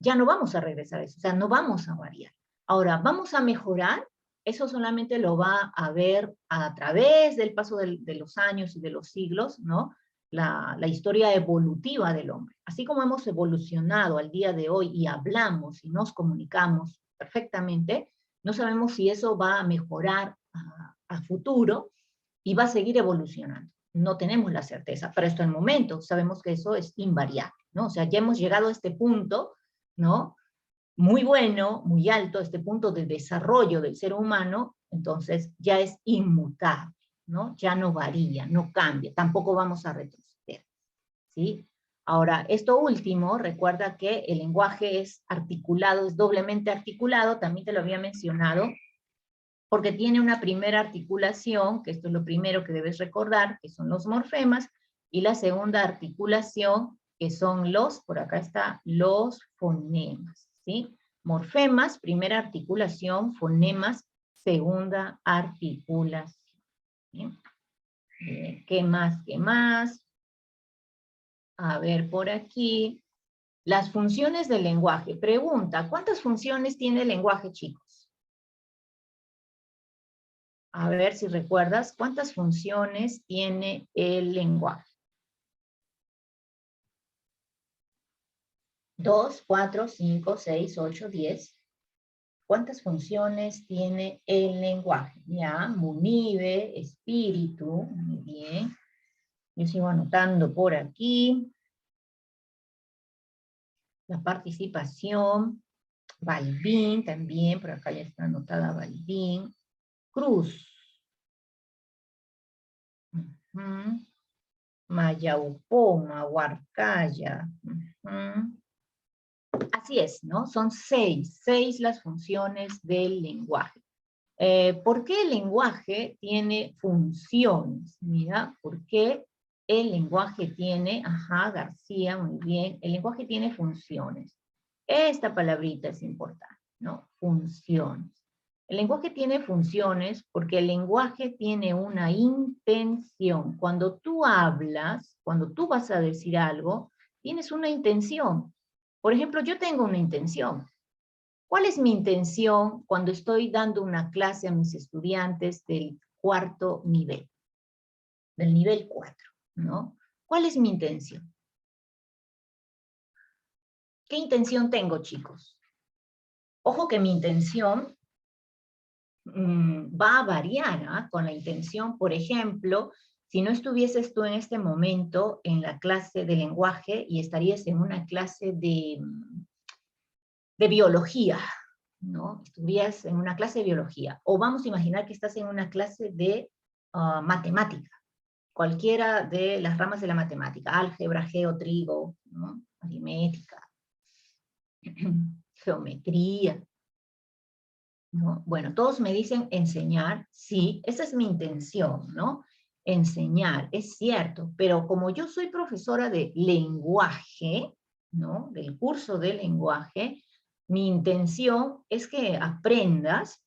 Ya no vamos a regresar a eso, o sea, no vamos a variar. Ahora, ¿vamos a mejorar? Eso solamente lo va a ver a través del paso de los años y de los siglos, ¿no? La historia evolutiva del hombre. Así como hemos evolucionado al día de hoy y hablamos y nos comunicamos perfectamente, no sabemos si eso va a mejorar a futuro y va a seguir evolucionando. No tenemos la certeza, pero hasta el momento sabemos que eso es invariable, ¿no? O sea, ya hemos llegado a este punto, ¿no? Muy bueno, muy alto, este punto de desarrollo del ser humano, entonces ya es inmutable, ¿no? Ya no varía, no cambia, tampoco vamos a retroceder, ¿sí? Ahora, esto último, recuerda que el lenguaje es articulado, es doblemente articulado, también te lo había mencionado, porque tiene una primera articulación, que esto es lo primero que debes recordar, que son los morfemas, y la segunda articulación, que son los, por acá está, los fonemas, ¿sí? Morfemas, primera articulación, fonemas, segunda articulación. ¿Sí? ¿Qué más? ¿Qué más? A ver, por aquí. Las funciones del lenguaje. Pregunta, ¿cuántas funciones tiene el lenguaje, chicos? A ver si recuerdas, ¿cuántas funciones tiene el lenguaje? 2, 4, 5, 6, 8, 10. ¿Cuántas funciones tiene el lenguaje? Ya, munive, espíritu, muy bien. Yo sigo anotando por aquí. La participación, Balbín también, por acá ya está anotada Balbín. Cruz. Mayaupoma, Huarcaya. Así es, ¿no? Son seis las funciones del lenguaje. ¿Por qué el lenguaje tiene funciones? Mira, ¿por qué el lenguaje tiene, García, muy bien, el lenguaje tiene funciones? Esta palabrita es importante, ¿no? Funciones. El lenguaje tiene funciones porque el lenguaje tiene una intención. Cuando tú hablas, cuando tú vas a decir algo, tienes una intención. Por ejemplo, yo tengo una intención. ¿Cuál es mi intención cuando estoy dando una clase a mis estudiantes del cuarto nivel? Del nivel 4, ¿no? ¿Cuál es mi intención? ¿Qué intención tengo, chicos? Ojo que mi intención va a variar con la intención, por ejemplo, si no estuvieses tú en este momento en la clase de lenguaje y estarías en una clase de biología, ¿no? Estuvieras en una clase de biología, o vamos a imaginar que estás en una clase de matemática, cualquiera de las ramas de la matemática, álgebra, geo, trigo, ¿no? Aritmética, geometría, ¿no? Bueno, todos me dicen enseñar, sí, esa es mi intención, ¿no? Enseñar, es cierto, pero como yo soy profesora de lenguaje, ¿no? Del curso de lenguaje, mi intención es que aprendas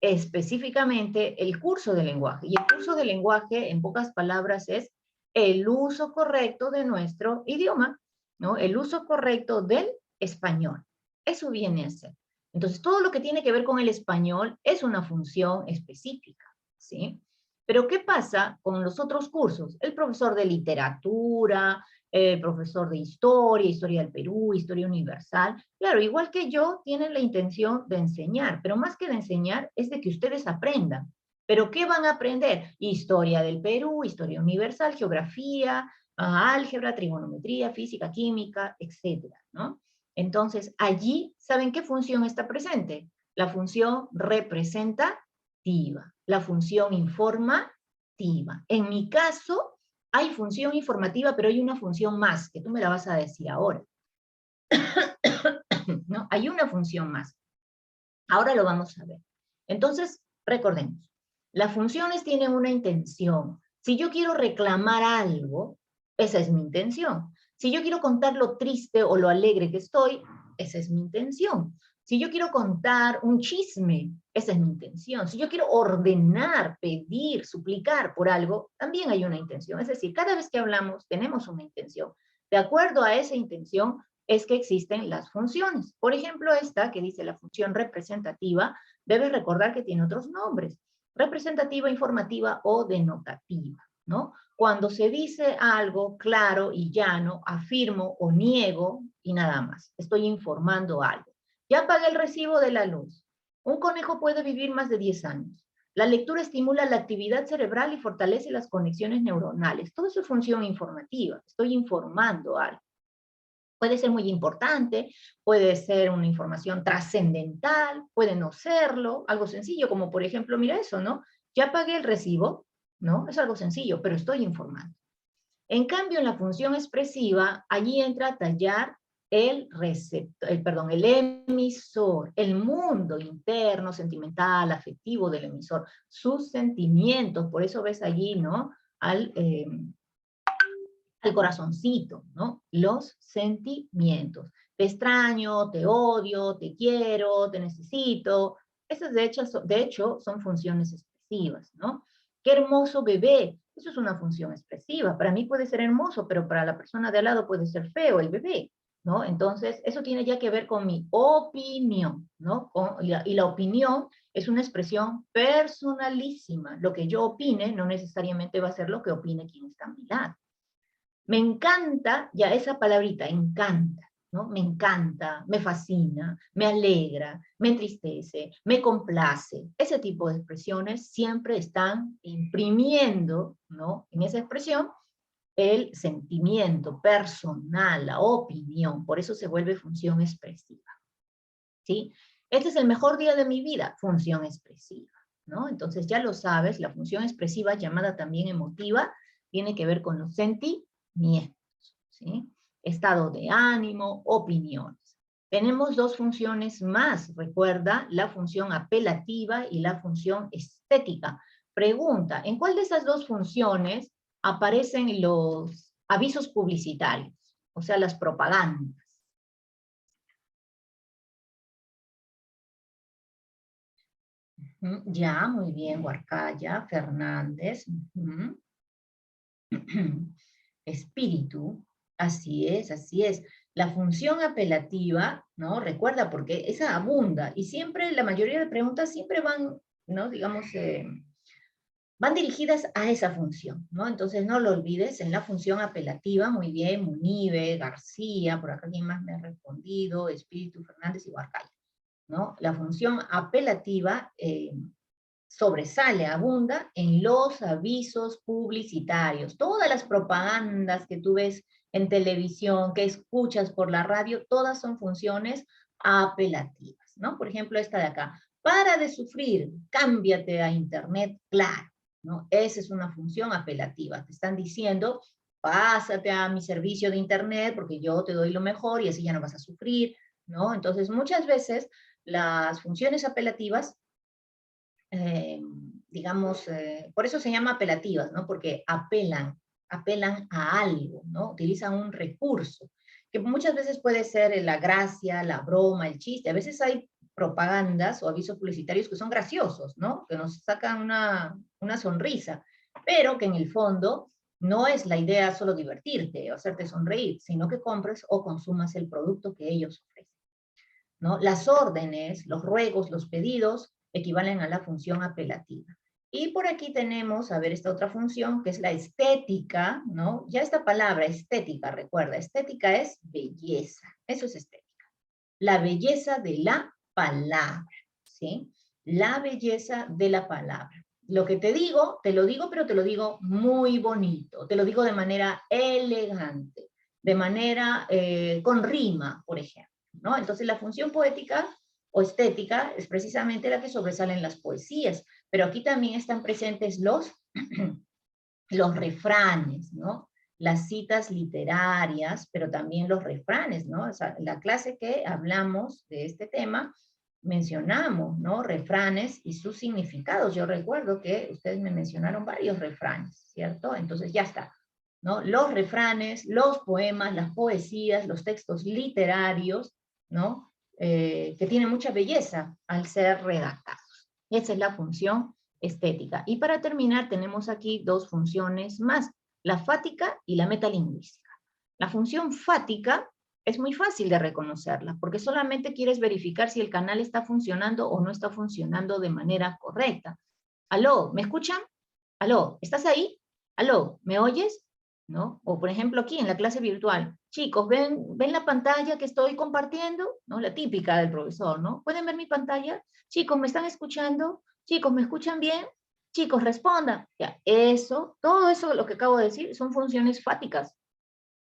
específicamente el curso de lenguaje. Y el curso de lenguaje, en pocas palabras, es el uso correcto de nuestro idioma, ¿no? El uso correcto del español. Eso viene a ser. Entonces, todo lo que tiene que ver con el español es una función específica, ¿sí? Pero, ¿qué pasa con los otros cursos? El profesor de literatura, el profesor de historia, historia del Perú, historia universal, claro, igual que yo, tienen la intención de enseñar, pero más que de enseñar, es de que ustedes aprendan. ¿Pero qué van a aprender? Historia del Perú, historia universal, geografía, álgebra, trigonometría, física, química, etcétera, ¿no? Entonces, allí, ¿saben qué función está presente? La función representativa, la función informativa. En mi caso, hay función informativa, pero hay una función más, que tú me la vas a decir ahora. ¿No? Hay una función más. Ahora lo vamos a ver. Entonces, recordemos, las funciones tienen una intención. Si yo quiero reclamar algo, esa es mi intención. Si yo quiero contar lo triste o lo alegre que estoy, esa es mi intención. Si yo quiero contar un chisme, esa es mi intención. Si yo quiero ordenar, pedir, suplicar por algo, también hay una intención. Es decir, cada vez que hablamos tenemos una intención. De acuerdo a esa intención, es que existen las funciones. Por ejemplo, esta que dice la función representativa, debes recordar que tiene otros nombres. Representativa, informativa o denotativa, ¿no? Cuando se dice algo claro y llano, afirmo o niego y nada más. Estoy informando algo. Ya pagué el recibo de la luz. Un conejo puede vivir más de 10 años. La lectura estimula la actividad cerebral y fortalece las conexiones neuronales. Todo eso es función informativa. Estoy informando algo. Puede ser muy importante, puede ser una información trascendental, puede no serlo, algo sencillo, como por ejemplo, mira eso, ¿no? Ya pagué el recibo, ¿no? Es algo sencillo, pero estoy informando. En cambio, en la función expresiva, allí entra a tallar el receptor, el emisor, el mundo interno, sentimental, afectivo del emisor, sus sentimientos, por eso ves allí, ¿no? Al corazoncito, ¿no? Los sentimientos. Te extraño, te odio, te quiero, te necesito. Esas de hecho son funciones expresivas, ¿no? Qué hermoso bebé. Eso es una función expresiva. Para mí puede ser hermoso, pero para la persona de al lado puede ser feo el bebé, ¿no? Entonces, eso tiene ya que ver con mi opinión, ¿no? Y la opinión es una expresión personalísima. Lo que yo opine no necesariamente va a ser lo que opine quien está a mi lado. Me encanta, ya esa palabrita, encanta, ¿no? Me encanta, me fascina, me alegra, me entristece, me complace. Ese tipo de expresiones siempre están imprimiendo, ¿no? En esa expresión el sentimiento personal, la opinión, por eso se vuelve función expresiva, ¿sí? Este es el mejor día de mi vida, función expresiva, ¿no? Entonces ya lo sabes, la función expresiva, llamada también emotiva, tiene que ver con los sentimientos, ¿sí? Estado de ánimo, opiniones. Tenemos dos funciones más, recuerda, la función apelativa y la función estética. Pregunta, ¿en cuál de esas dos funciones aparecen los avisos publicitarios? O sea, las propagandas. Ya, muy bien, Huarcaya, Fernández. Espíritu, así es, así es. La función apelativa, ¿no? Recuerda, porque esa abunda, y siempre, la mayoría de preguntas siempre van, ¿no? Digamos, van dirigidas a esa función, ¿no? Entonces no lo olvides, en la función apelativa, muy bien, Munive, García, por acá alguien más me ha respondido, Espíritu, Fernández y Huarcaya, ¿no? La función apelativa sobresale, abunda en los avisos publicitarios. Todas las propagandas que tú ves en televisión, que escuchas por la radio, todas son funciones apelativas, ¿no? Por ejemplo, esta de acá. Para de sufrir, cámbiate a internet, claro, ¿no? Esa es una función apelativa. Te están diciendo, pásate a mi servicio de internet porque yo te doy lo mejor y así ya no vas a sufrir, ¿no? Entonces, muchas veces las funciones apelativas eh, digamos, por eso se llama apelativas, ¿no? Porque apelan a algo, ¿no? Utilizan un recurso, que muchas veces puede ser la gracia, la broma, el chiste. A veces hay propagandas o avisos publicitarios que son graciosos, ¿no? Que nos sacan una sonrisa, pero que en el fondo no es la idea solo divertirte o hacerte sonreír, sino que compres o consumas el producto que ellos ofrecen, ¿no? Las órdenes, los ruegos, los pedidos equivalen a la función apelativa. Y por aquí tenemos, a ver, esta otra función, que es la estética, ¿no? Ya esta palabra, estética, recuerda, estética es belleza, eso es estética. La belleza de la palabra, ¿sí? La belleza de la palabra. Lo que te lo digo, pero te lo digo muy bonito, te lo digo de manera elegante, de manera con rima, por ejemplo, ¿no? Entonces la función poética o estética es precisamente la que sobresale en las poesías, pero aquí también están presentes los refranes, ¿no? Las citas literarias, pero también los refranes, ¿no? O sea, en la clase que hablamos de este tema, mencionamos, ¿no? Refranes y sus significados. Yo recuerdo que ustedes me mencionaron varios refranes, ¿cierto? Entonces ya está, ¿no? Los refranes, los poemas, las poesías, los textos literarios, ¿no? Que tienen mucha belleza al ser redactados. Esa es la función estética. Y para terminar, tenemos aquí dos funciones más, la fática y la metalingüística. La función fática es muy fácil de reconocerla, porque solamente quieres verificar si el canal está funcionando o no está funcionando de manera correcta. ¿Aló? ¿Me escuchan? ¿Aló? ¿Estás ahí? ¿Aló? ¿Me oyes? ¿No? O por ejemplo aquí en la clase virtual, chicos, ¿ven la pantalla que estoy compartiendo? ¿No? La típica del profesor, ¿no? ¿Pueden ver mi pantalla? Chicos, ¿me están escuchando? Chicos, ¿me escuchan bien? Chicos, respondan. Ya, eso, todo eso lo que acabo de decir son funciones fáticas,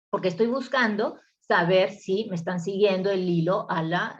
porque estoy buscando saber si me están siguiendo el hilo a la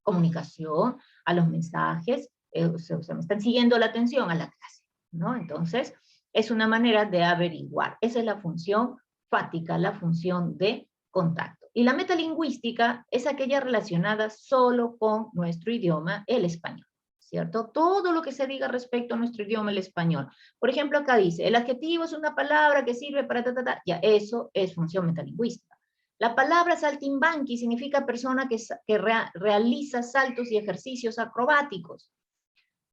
comunicación, a los mensajes, o sea, me están siguiendo la atención a la clase, ¿no? Entonces, es una manera de averiguar. Esa es la función fática, la función de contacto. Y la metalingüística es aquella relacionada solo con nuestro idioma, el español, ¿cierto? Todo lo que se diga respecto a nuestro idioma, el español. Por ejemplo, acá dice, el adjetivo es una palabra que sirve para ya, eso es función metalingüística. La palabra saltimbanqui significa persona que realiza saltos y ejercicios acrobáticos.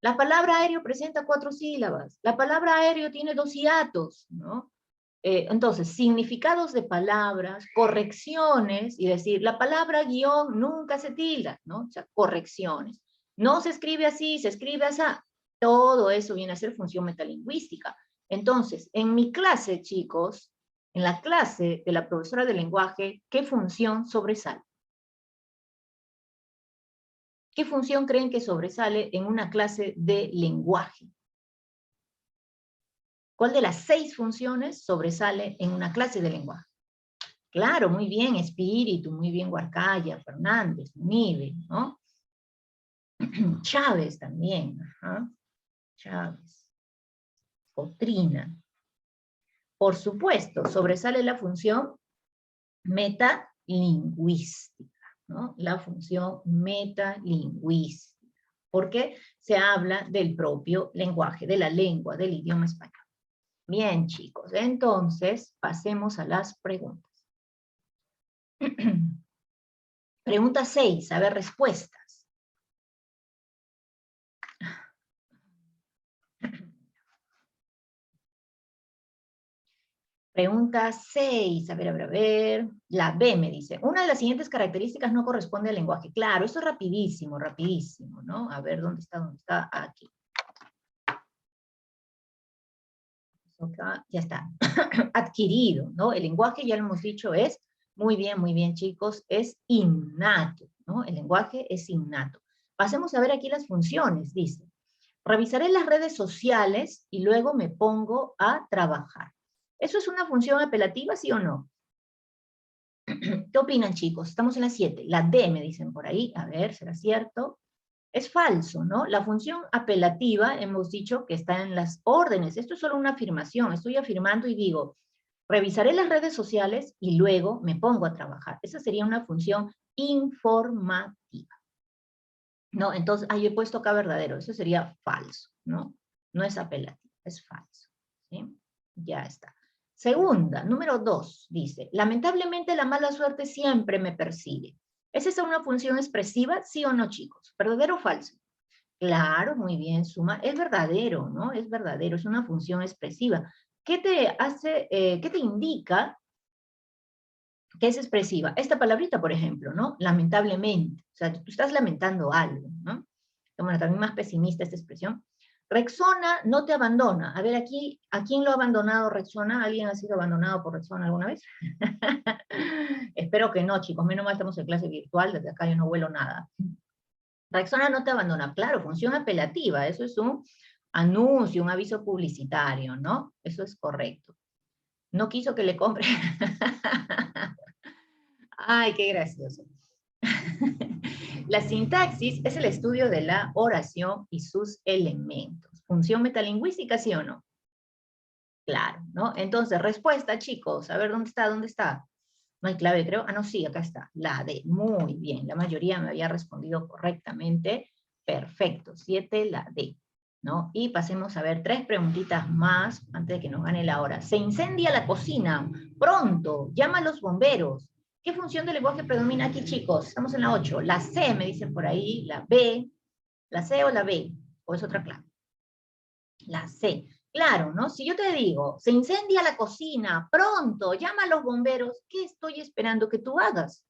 La palabra aéreo presenta 4 sílabas. La palabra aéreo tiene 2 hiatos, ¿no? Entonces, significados de palabras, correcciones, y decir, la palabra guión nunca se tilda, ¿no? O sea, correcciones. No se escribe así, se escribe así. Todo eso viene a ser función metalingüística. Entonces, en mi clase, chicos, en la clase de la profesora de lenguaje, ¿qué función sobresale? ¿Qué función creen que sobresale en una clase de lenguaje? ¿Cuál de las 6 funciones sobresale en una clase de lenguaje? Claro, muy bien, Espíritu, muy bien, Huarcaya, Fernández, Nive, ¿no? Chávez también, ajá. Chávez. Cotrina. Por supuesto, sobresale la función metalingüística, ¿no? La función metalingüística, porque se habla del propio lenguaje, de la lengua, del idioma español. Bien, chicos, entonces pasemos a las preguntas. Pregunta 6, a ver, respuestas. Pregunta 6, a ver. La B me dice, una de las siguientes características no corresponde al lenguaje. Claro, esto es rapidísimo, rapidísimo, ¿no? A ver, ¿dónde está? ¿Dónde está? Aquí. Acá, ya está. Adquirido, ¿no? El lenguaje, ya lo hemos dicho, es, muy bien, chicos, es innato, ¿no? El lenguaje es innato. Pasemos a ver aquí las funciones, dice. Revisaré las redes sociales y luego me pongo a trabajar. ¿Eso es una función apelativa, sí o no? ¿Qué opinan, chicos? Estamos en la 7. La D me dicen por ahí. A ver, ¿será cierto? Es falso, ¿no? La función apelativa, hemos dicho que está en las órdenes. Esto es solo una afirmación. Estoy afirmando y digo, revisaré las redes sociales y luego me pongo a trabajar. Esa sería una función informativa. ¿No? Entonces, yo he puesto acá verdadero. Eso sería falso, ¿no? No es apelativo, es falso. ¿Sí? Ya está. Segunda, número 2, dice, lamentablemente la mala suerte siempre me persigue. ¿Es esa una función expresiva? ¿Sí o no, chicos? ¿Verdadero o falso? Claro, muy bien, suma. Es verdadero, ¿no? Es verdadero, es una función expresiva. ¿Qué te hace, qué te indica que es expresiva? Esta palabrita, por ejemplo, ¿no? Lamentablemente. O sea, tú estás lamentando algo, ¿no? Bueno, también más pesimista esta expresión. Rexona no te abandona. A ver, aquí, ¿a quién lo ha abandonado Rexona? ¿Alguien ha sido abandonado por Rexona alguna vez? Espero que no, chicos. Menos mal estamos en clase virtual, desde acá yo no vuelo nada. Rexona no te abandona. Claro, función apelativa. Eso es un anuncio, un aviso publicitario, ¿no? Eso es correcto. No quiso que le compre. Ay, qué gracioso. La sintaxis es el estudio de la oración y sus elementos. ¿Función metalingüística, sí o no? Claro, ¿no? Entonces, respuesta, chicos. A ver, ¿dónde está? ¿Dónde está? No hay clave, creo. Ah, no, sí, acá está. La D. Muy bien. La mayoría me había respondido correctamente. Perfecto. 7, la D. ¿No? Y pasemos a ver 3 preguntitas más antes de que nos gane la hora. Se incendia la cocina. Pronto. Llama a los bomberos. ¿Qué función del lenguaje predomina aquí, chicos? Estamos en la 8. La C, me dicen por ahí. La B. ¿La C o la B? ¿O es otra clave? La C. Claro, ¿no? Si yo te digo, se incendia la cocina, pronto, llama a los bomberos, ¿qué estoy esperando que tú hagas?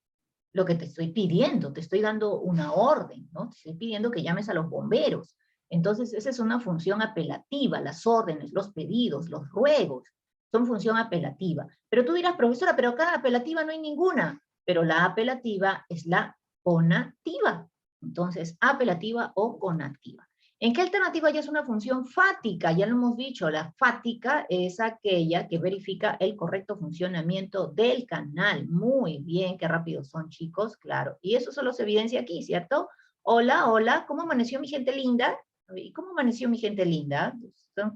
Lo que te estoy pidiendo, te estoy dando una orden, ¿no? Te estoy pidiendo que llames a los bomberos. Entonces, esa es una función apelativa, las órdenes, los pedidos, los ruegos, son función apelativa. Pero tú dirás, profesora, pero acá apelativa no hay ninguna, pero la apelativa es la conativa. Entonces, apelativa o conativa. ¿En qué alternativa ya es una función fática? Ya lo hemos dicho, la fática es aquella que verifica el correcto funcionamiento del canal. Muy bien, qué rápidos son, chicos, claro. Y eso solo se evidencia aquí, ¿cierto? Hola, hola, ¿cómo amaneció mi gente linda? ¿Y cómo amaneció mi gente linda?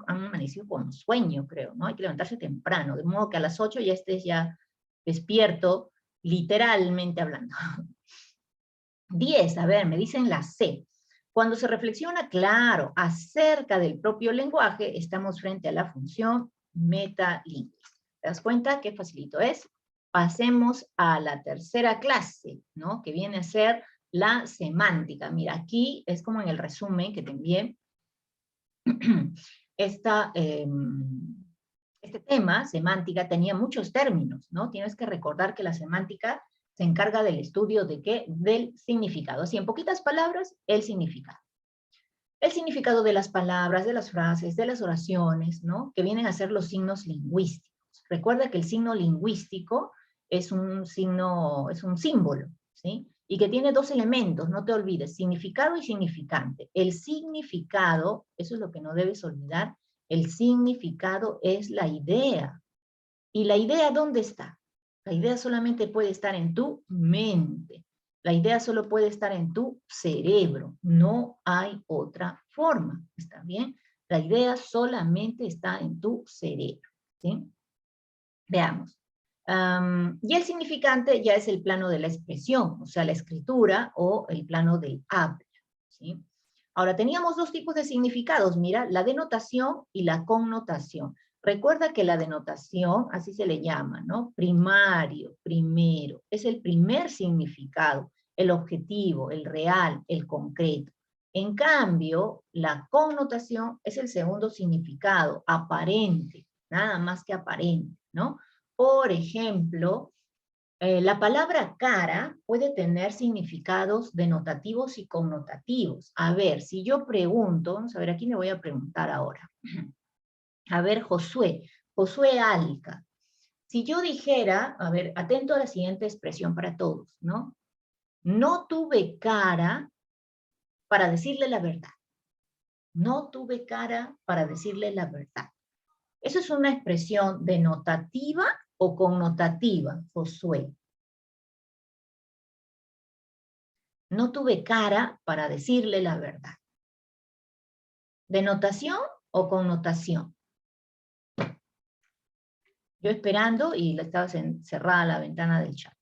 Han amanecido con sueño, creo, ¿no? Hay que levantarse temprano, de modo que a las 8 ya estés ya despierto, literalmente hablando. 10, a ver, me dicen la C. Cuando se reflexiona, claro, acerca del propio lenguaje, estamos frente a la función metalingüística. ¿Te das cuenta qué facilito es? Pasemos a la tercera clase, ¿no? Que viene a ser la semántica. Mira, aquí es como en el resumen que te envié. Este tema, semántica, tenía muchos términos, ¿no? Tienes que recordar que la semántica se encarga del estudio de qué, del significado. Así, en poquitas palabras, el significado. El significado de las palabras, de las frases, de las oraciones, ¿no? Que vienen a ser los signos lingüísticos. Recuerda que el signo lingüístico es un signo, es un símbolo, ¿sí? Y que tiene 2 elementos, no te olvides, significado y significante. El significado, eso es lo que no debes olvidar, El significado es la idea. ¿Y la idea dónde está? La idea solamente puede estar en tu mente. La idea solo puede estar en tu cerebro. No hay otra forma. ¿Está bien? La idea solamente está en tu cerebro. ¿Sí? Veamos. Y el significante ya es el plano de la expresión, o sea, la escritura o el plano del habla. ¿Sí? Ahora, teníamos dos tipos de significados, mira, la denotación y la connotación. Recuerda que la denotación, así se le llama, ¿no? Primario, primero, es el primer significado, el objetivo, el real, el concreto. En cambio, la connotación es el segundo significado, aparente, nada más que aparente, ¿no? Por ejemplo, la palabra cara puede tener significados denotativos y connotativos. A ver, si yo pregunto, vamos a ver, aquí me voy a preguntar ahora. A ver, Josué Alca. Si yo dijera, a ver, atento a la siguiente expresión para todos, ¿no? No tuve cara para decirle la verdad. No tuve cara para decirle la verdad. ¿Eso es una expresión denotativa o connotativa, Josué? No tuve cara para decirle la verdad. ¿Denotación o connotación? Yo esperando y estaba cerrada la ventana del chat.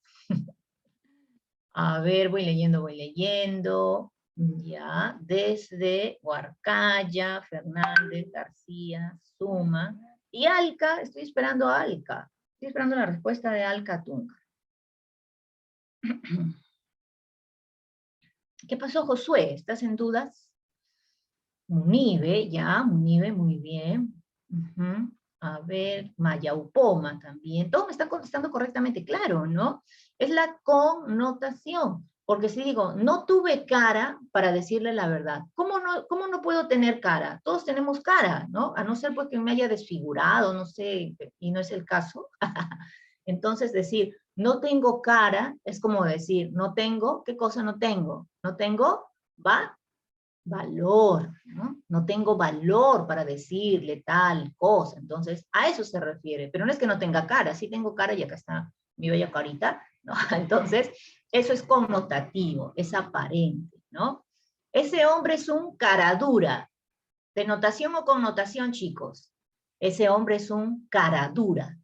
A ver, voy leyendo. Ya, desde Huarcaya, Fernández, García, Suma. Y Alca, estoy esperando a Alca. Estoy esperando la respuesta de Alca Tunca. ¿Qué pasó, Josué? ¿Estás en dudas? Munive, ya, Munive, muy bien. A ver, Mayaupoma también. Todos me están contestando correctamente, claro, ¿no? Es la connotación. Porque si digo, no tuve cara para decirle la verdad, cómo no puedo tener cara? Todos tenemos cara, ¿no? A no ser porque me haya desfigurado, no sé, y no es el caso. Entonces decir, no tengo cara, es como decir, no tengo, ¿qué cosa no tengo? No tengo, valor, ¿no? No tengo valor para decirle tal cosa. Entonces, a eso se refiere. Pero no es que no tenga cara, sí tengo cara y acá está mi bella carita, ¿no? Entonces, eso es connotativo, es aparente, ¿no? Ese hombre es un cara dura. ¿Denotación o connotación, chicos? Ese hombre es un cara dura.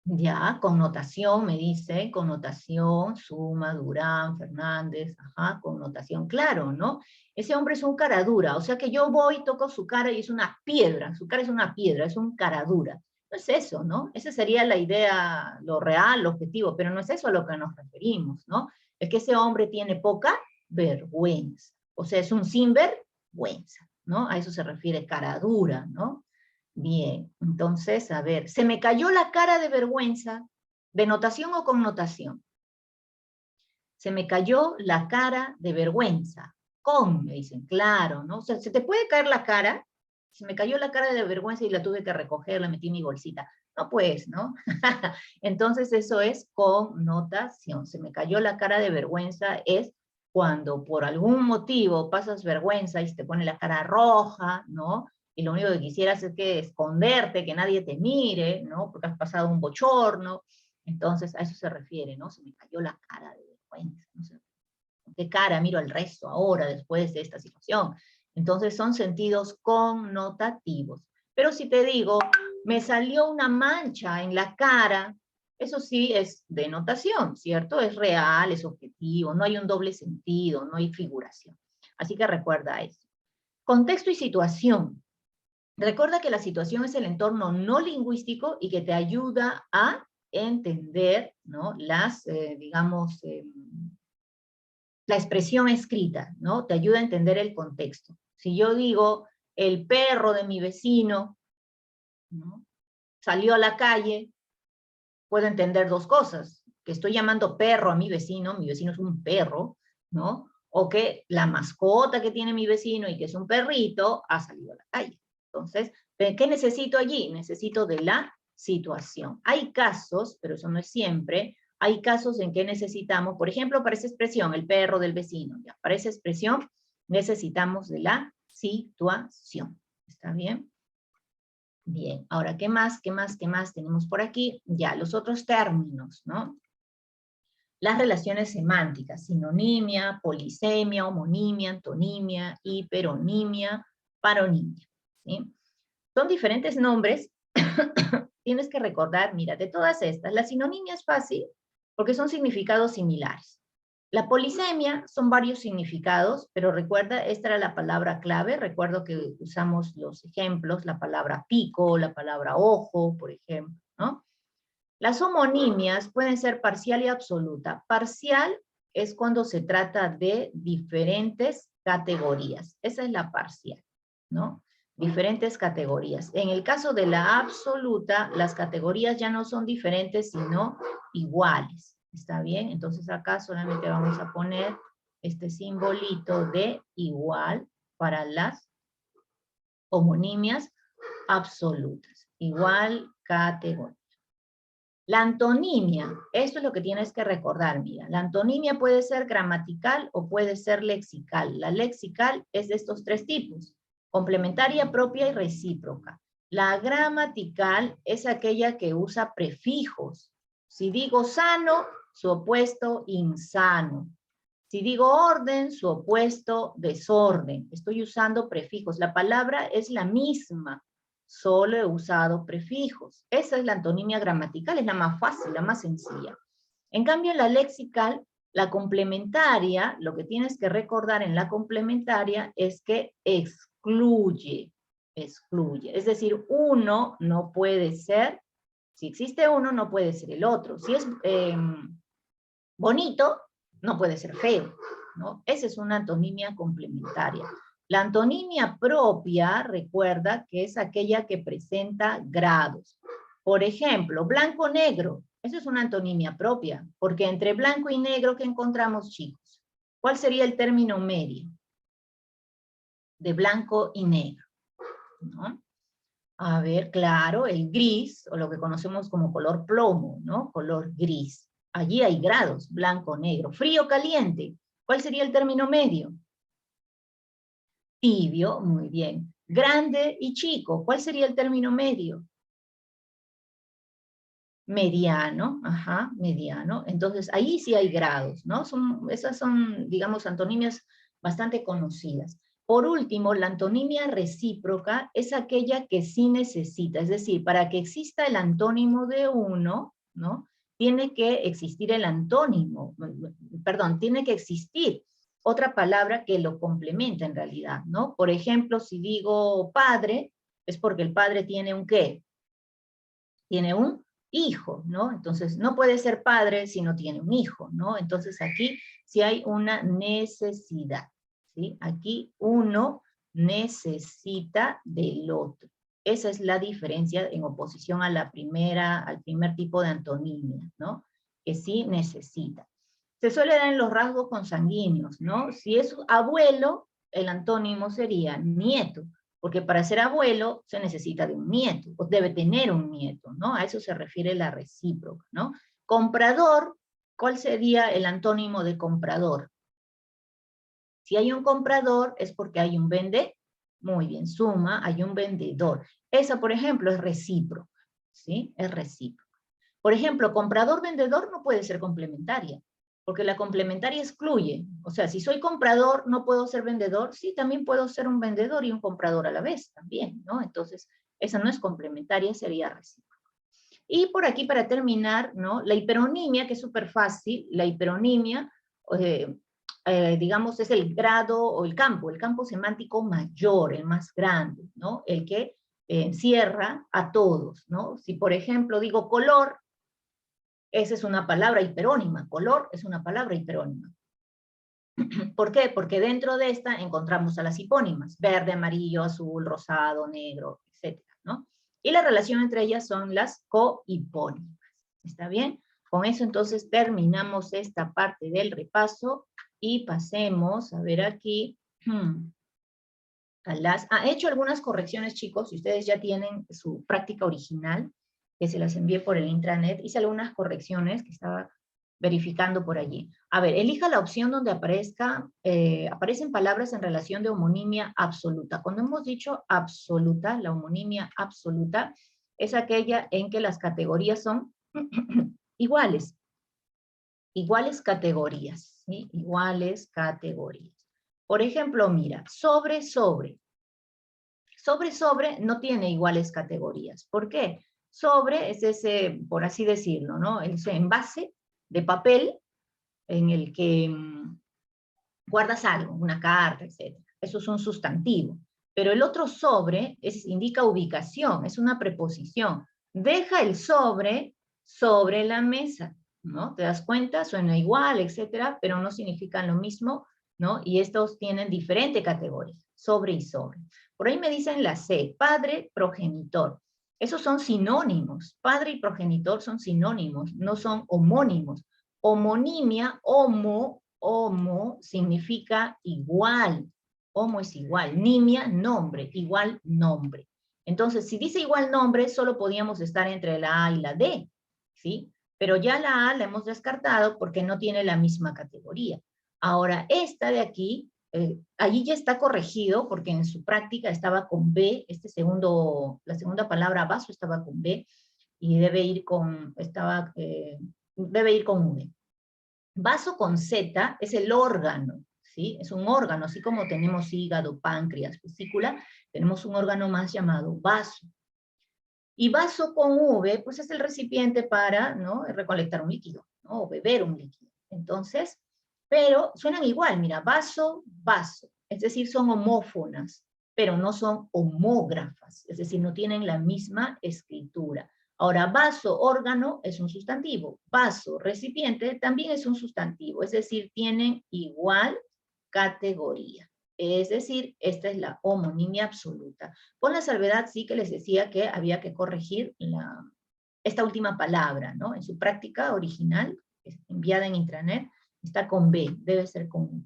Ya, connotación, me dice, connotación, Suma, Durán, Fernández, ajá, connotación, claro, ¿no? Ese hombre es un cara dura, o sea que yo voy, toco su cara y es una piedra, su cara es una piedra, es un cara dura. No es eso, ¿no? Esa sería la idea, lo real, lo objetivo, pero no es eso a lo que nos referimos, ¿no? Es que ese hombre tiene poca vergüenza, o sea, es un sinvergüenza, ¿no? A eso se refiere cara dura, ¿no? Bien, entonces, a ver, se me cayó la cara de vergüenza, ¿denotación o connotación? Se me cayó la cara de vergüenza, me dicen, claro, ¿no? O sea, se te puede caer la cara, se me cayó la cara de vergüenza y la tuve que recoger, la metí en mi bolsita. No, pues, ¿no? Entonces eso es connotación. Se me cayó la cara de vergüenza es cuando por algún motivo pasas vergüenza y se te pone la cara roja, ¿no? Y lo único que quisieras es que esconderte, que nadie te mire, ¿no? Porque has pasado un bochorno. Entonces, a eso se refiere, ¿no? Se me cayó la cara de vergüenza, no sé, qué cara miro al resto ahora después de esta situación. Entonces, son sentidos connotativos. Pero si te digo, me salió una mancha en la cara, eso sí es denotación, ¿cierto? Es real, es objetivo, no hay un doble sentido, no hay figuración. Así que recuerda eso. Contexto y situación. Recuerda que la situación es el entorno no lingüístico y que te ayuda a entender, ¿no? Digamos, la expresión escrita, ¿no? Te ayuda a entender el contexto. Si yo digo, el perro de mi vecino, ¿no? Salió a la calle, puedo entender dos cosas, que estoy llamando perro a mi vecino es un perro, ¿no? O que la mascota que tiene mi vecino y que es un perrito ha salido a la calle. Entonces, ¿qué necesito allí? Necesito de la situación. Hay casos, pero eso no es siempre, hay casos en que necesitamos, por ejemplo, para esa expresión, el perro del vecino, ya, para esa expresión necesitamos de la situación. ¿Está bien? Bien, ahora, ¿qué más tenemos por aquí? Ya, los otros términos, ¿no? Las relaciones semánticas, sinonimia, polisemia, homonimia, antonimia, hiperonimia, paronimia, ¿sí? Son diferentes nombres. Tienes que recordar, mira, de todas estas, la sinonimia es fácil porque son significados similares. La polisemia son varios significados, pero recuerda, esta era la palabra clave. Recuerdo que usamos los ejemplos, la palabra pico, la palabra ojo, por ejemplo, ¿no? Las homonimias pueden ser parcial y absoluta. Parcial es cuando se trata de diferentes categorías. Esa es la parcial, ¿no? Diferentes categorías. En el caso de la absoluta, las categorías ya no son diferentes, sino iguales. ¿Está bien? Entonces acá solamente vamos a poner este simbolito de igual para las homonimias absolutas. Igual categoría. La antonimia, esto es lo que tienes que recordar, mira. La antonimia puede ser gramatical o puede ser lexical. La lexical es de estos tres tipos: complementaria, propia y recíproca. La gramatical es aquella que usa prefijos. Si digo sano, su opuesto insano. Si digo orden, su opuesto desorden. Estoy usando prefijos. La palabra es la misma, solo he usado prefijos. Esa es la antonimia gramatical, es la más fácil, la más sencilla. En cambio, la lexical, la complementaria, lo que tienes que recordar en la complementaria es que excluye. Es decir, uno no puede ser, si existe uno, no puede ser el otro. Si es bonito, no puede ser feo, ¿no? Esa es una antonimia complementaria. La antonimia propia, recuerda que es aquella que presenta grados. Por ejemplo, blanco-negro, eso es una antonimia propia, porque entre blanco y negro, ¿qué encontramos, chicos? ¿Cuál sería el término medio de blanco y negro? ¿No? A ver, claro, el gris, o lo que conocemos como color plomo, ¿no? Color gris. Allí hay grados, blanco, negro. Frío, caliente. ¿Cuál sería el término medio? Tibio, muy bien. Grande y chico, ¿cuál sería el término medio? Mediano, ajá, mediano. Entonces, ahí sí hay grados, ¿no? Esas son, digamos, antonimias bastante conocidas. Por último, la antonimia recíproca es aquella que sí necesita, es decir, para que exista el antónimo de uno, ¿no? Tiene que existir el antónimo, perdón, tiene que existir otra palabra que lo complementa en realidad, ¿no? Por ejemplo, si digo padre, es porque el padre tiene un ¿qué? Tiene un hijo, ¿no? Entonces, no puede ser padre si no tiene un hijo, ¿no? Entonces, aquí sí hay una necesidad, ¿sí? Aquí uno necesita del otro. Esa es la diferencia en oposición a al primer tipo de antonimia, ¿no? Que sí necesita. Se suele dar en los rasgos consanguíneos, ¿no? Si es abuelo, el antónimo sería nieto, porque para ser abuelo se necesita de un nieto, o debe tener un nieto, ¿no? A eso se refiere la recíproca, ¿no? Comprador, ¿cuál sería el antónimo de comprador? Si hay un comprador es porque hay un vendedor. Muy bien, suma, hay un vendedor. Esa, por ejemplo, es recíproca, ¿sí? Es recíproca. Por ejemplo, comprador-vendedor no puede ser complementaria, porque la complementaria excluye. O sea, si soy comprador, ¿no puedo ser vendedor? Sí, también puedo ser un vendedor y un comprador a la vez, también, ¿no? Entonces, esa no es complementaria, sería recíproca. Y por aquí, para terminar, ¿no? La hiperonimia, que es súper fácil, la hiperonimia, digamos, es el grado o el campo semántico mayor, el más grande, ¿no? El que encierra a todos, ¿no? Si, por ejemplo, digo color, esa es una palabra hiperónima, color es una palabra hiperónima. ¿Por qué? Porque dentro de esta encontramos a las hipónimas, verde, amarillo, azul, rosado, negro, etc., ¿no? Y la relación entre ellas son las cohipónimas. ¿Está bien? Con eso entonces terminamos esta parte del repaso y pasemos, a ver aquí, he hecho algunas correcciones, chicos, si ustedes ya tienen su práctica original, que se las envié por el intranet, hice algunas correcciones que estaba verificando por allí. A ver, elija la opción donde aparecen palabras en relación de homonimia absoluta. Cuando hemos dicho absoluta, la homonimia absoluta es aquella en que las categorías son iguales. Iguales categorías, ¿sí? Iguales categorías. Por ejemplo, mira, sobre, sobre. Sobre, sobre no tiene iguales categorías. ¿Por qué? Sobre es ese, por así decirlo, ¿no? Ese envase de papel en el que guardas algo, una carta, etc. Eso es un sustantivo. Pero el otro sobre indica ubicación, es una preposición. Deja el sobre la mesa, ¿no? ¿Te das cuenta? Suena igual, etcétera, pero no significan lo mismo, ¿no? Y estos tienen diferente categoría, sobre y sobre. Por ahí me dicen la C, padre, progenitor. Esos son sinónimos. Padre y progenitor son sinónimos, no son homónimos. Homonimia, homo significa igual. Homo es igual. Nimia, nombre, igual nombre. Entonces, si dice igual nombre, solo podíamos estar entre la A y la D, ¿sí? Pero ya la A la hemos descartado porque no tiene la misma categoría. Ahora, esta de aquí, allí ya está corregido porque en su práctica estaba con B, la segunda palabra vaso estaba con B y debe ir con V. Vaso con Z es el órgano, ¿sí? Es un órgano, así como tenemos hígado, páncreas, vesícula, tenemos un órgano más llamado vaso. Y vaso con V, pues es el recipiente para, ¿no?, recolectar un líquido, ¿no?, o beber un líquido. Entonces, pero suenan igual, mira, vaso, vaso, es decir, son homófonas, pero no son homógrafas, es decir, no tienen la misma escritura. Ahora, vaso, órgano, es un sustantivo. Vaso, recipiente, también es un sustantivo, es decir, tienen igual categoría. Es decir, esta es la homonimia absoluta. Con la salvedad, sí, que les decía que había que corregir esta última palabra, ¿no? En su práctica original, enviada en intranet, está con B, debe ser con V.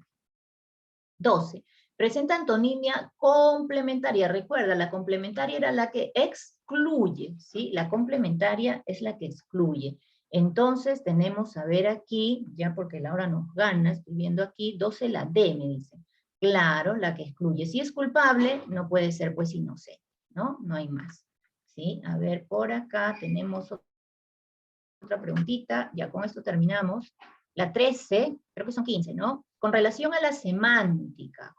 12. Presenta antonimia complementaria. Recuerda, la complementaria era la que excluye, ¿sí? La complementaria es la que excluye. Entonces tenemos, a ver aquí, ya porque la hora nos gana, estoy viendo aquí, 12 la D, me dicen. Claro, la que excluye. Si es culpable, no puede ser pues inocente, ¿no? No hay más. ¿Sí? A ver, por acá tenemos otra preguntita, ya con esto terminamos. La 13, creo que son 15, ¿no? Con relación a la semántica,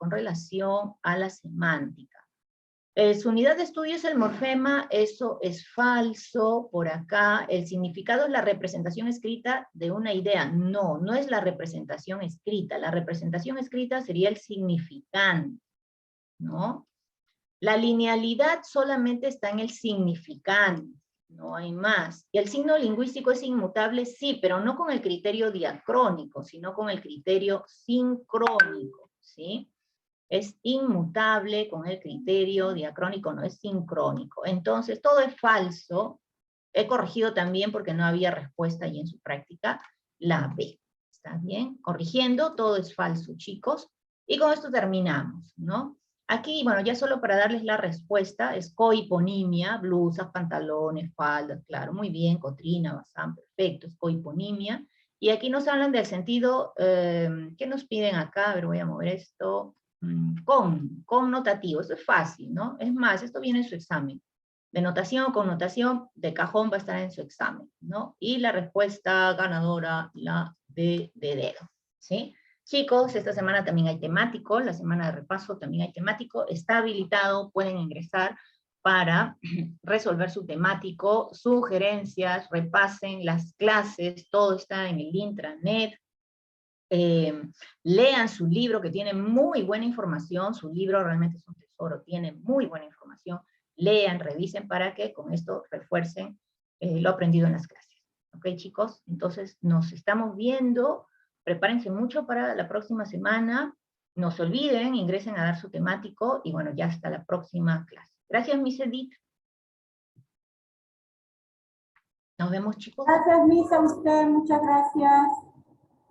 su unidad de estudio es el morfema, eso es falso, por acá, el significado es la representación escrita de una idea. No, no es la representación escrita sería el significante, ¿no? La linealidad solamente está en el significante, no hay más. ¿Y el signo lingüístico es inmutable? Sí, pero no con el criterio diacrónico, sino con el criterio sincrónico, ¿sí? Es inmutable con el criterio diacrónico, no es sincrónico. Entonces, todo es falso. He corregido también porque no había respuesta ahí en su práctica, la B. ¿Está bien? Corrigiendo, todo es falso, chicos. Y con esto terminamos, ¿no? Aquí, bueno, ya solo para darles la respuesta, es cohiponimia, blusas, pantalones, faldas, claro, muy bien, cotrina, basán, perfecto, es cohiponimia. Y aquí nos hablan del sentido, ¿qué nos piden acá? A ver, voy a mover esto. Connotativo, eso es fácil, ¿no? Es más, esto viene en su examen. Denotación o connotación de cajón va a estar en su examen, ¿no? Y la respuesta ganadora, la de dedo, ¿sí? Chicos, esta semana también hay temático, la semana de repaso también hay temático, está habilitado, pueden ingresar para resolver su temático, sugerencias, repasen las clases, todo está en el intranet. Lean su libro que tiene muy buena información, su libro realmente es un tesoro, tiene muy buena información, lean, revisen para que con esto refuercen lo aprendido en las clases. ¿Ok, chicos? Entonces nos estamos viendo, prepárense mucho para la próxima semana, no se olviden, ingresen a dar su temático, y bueno, ya hasta la próxima clase. Gracias, Miss Edith. Nos vemos, chicos. Gracias, Miss, a usted, muchas gracias.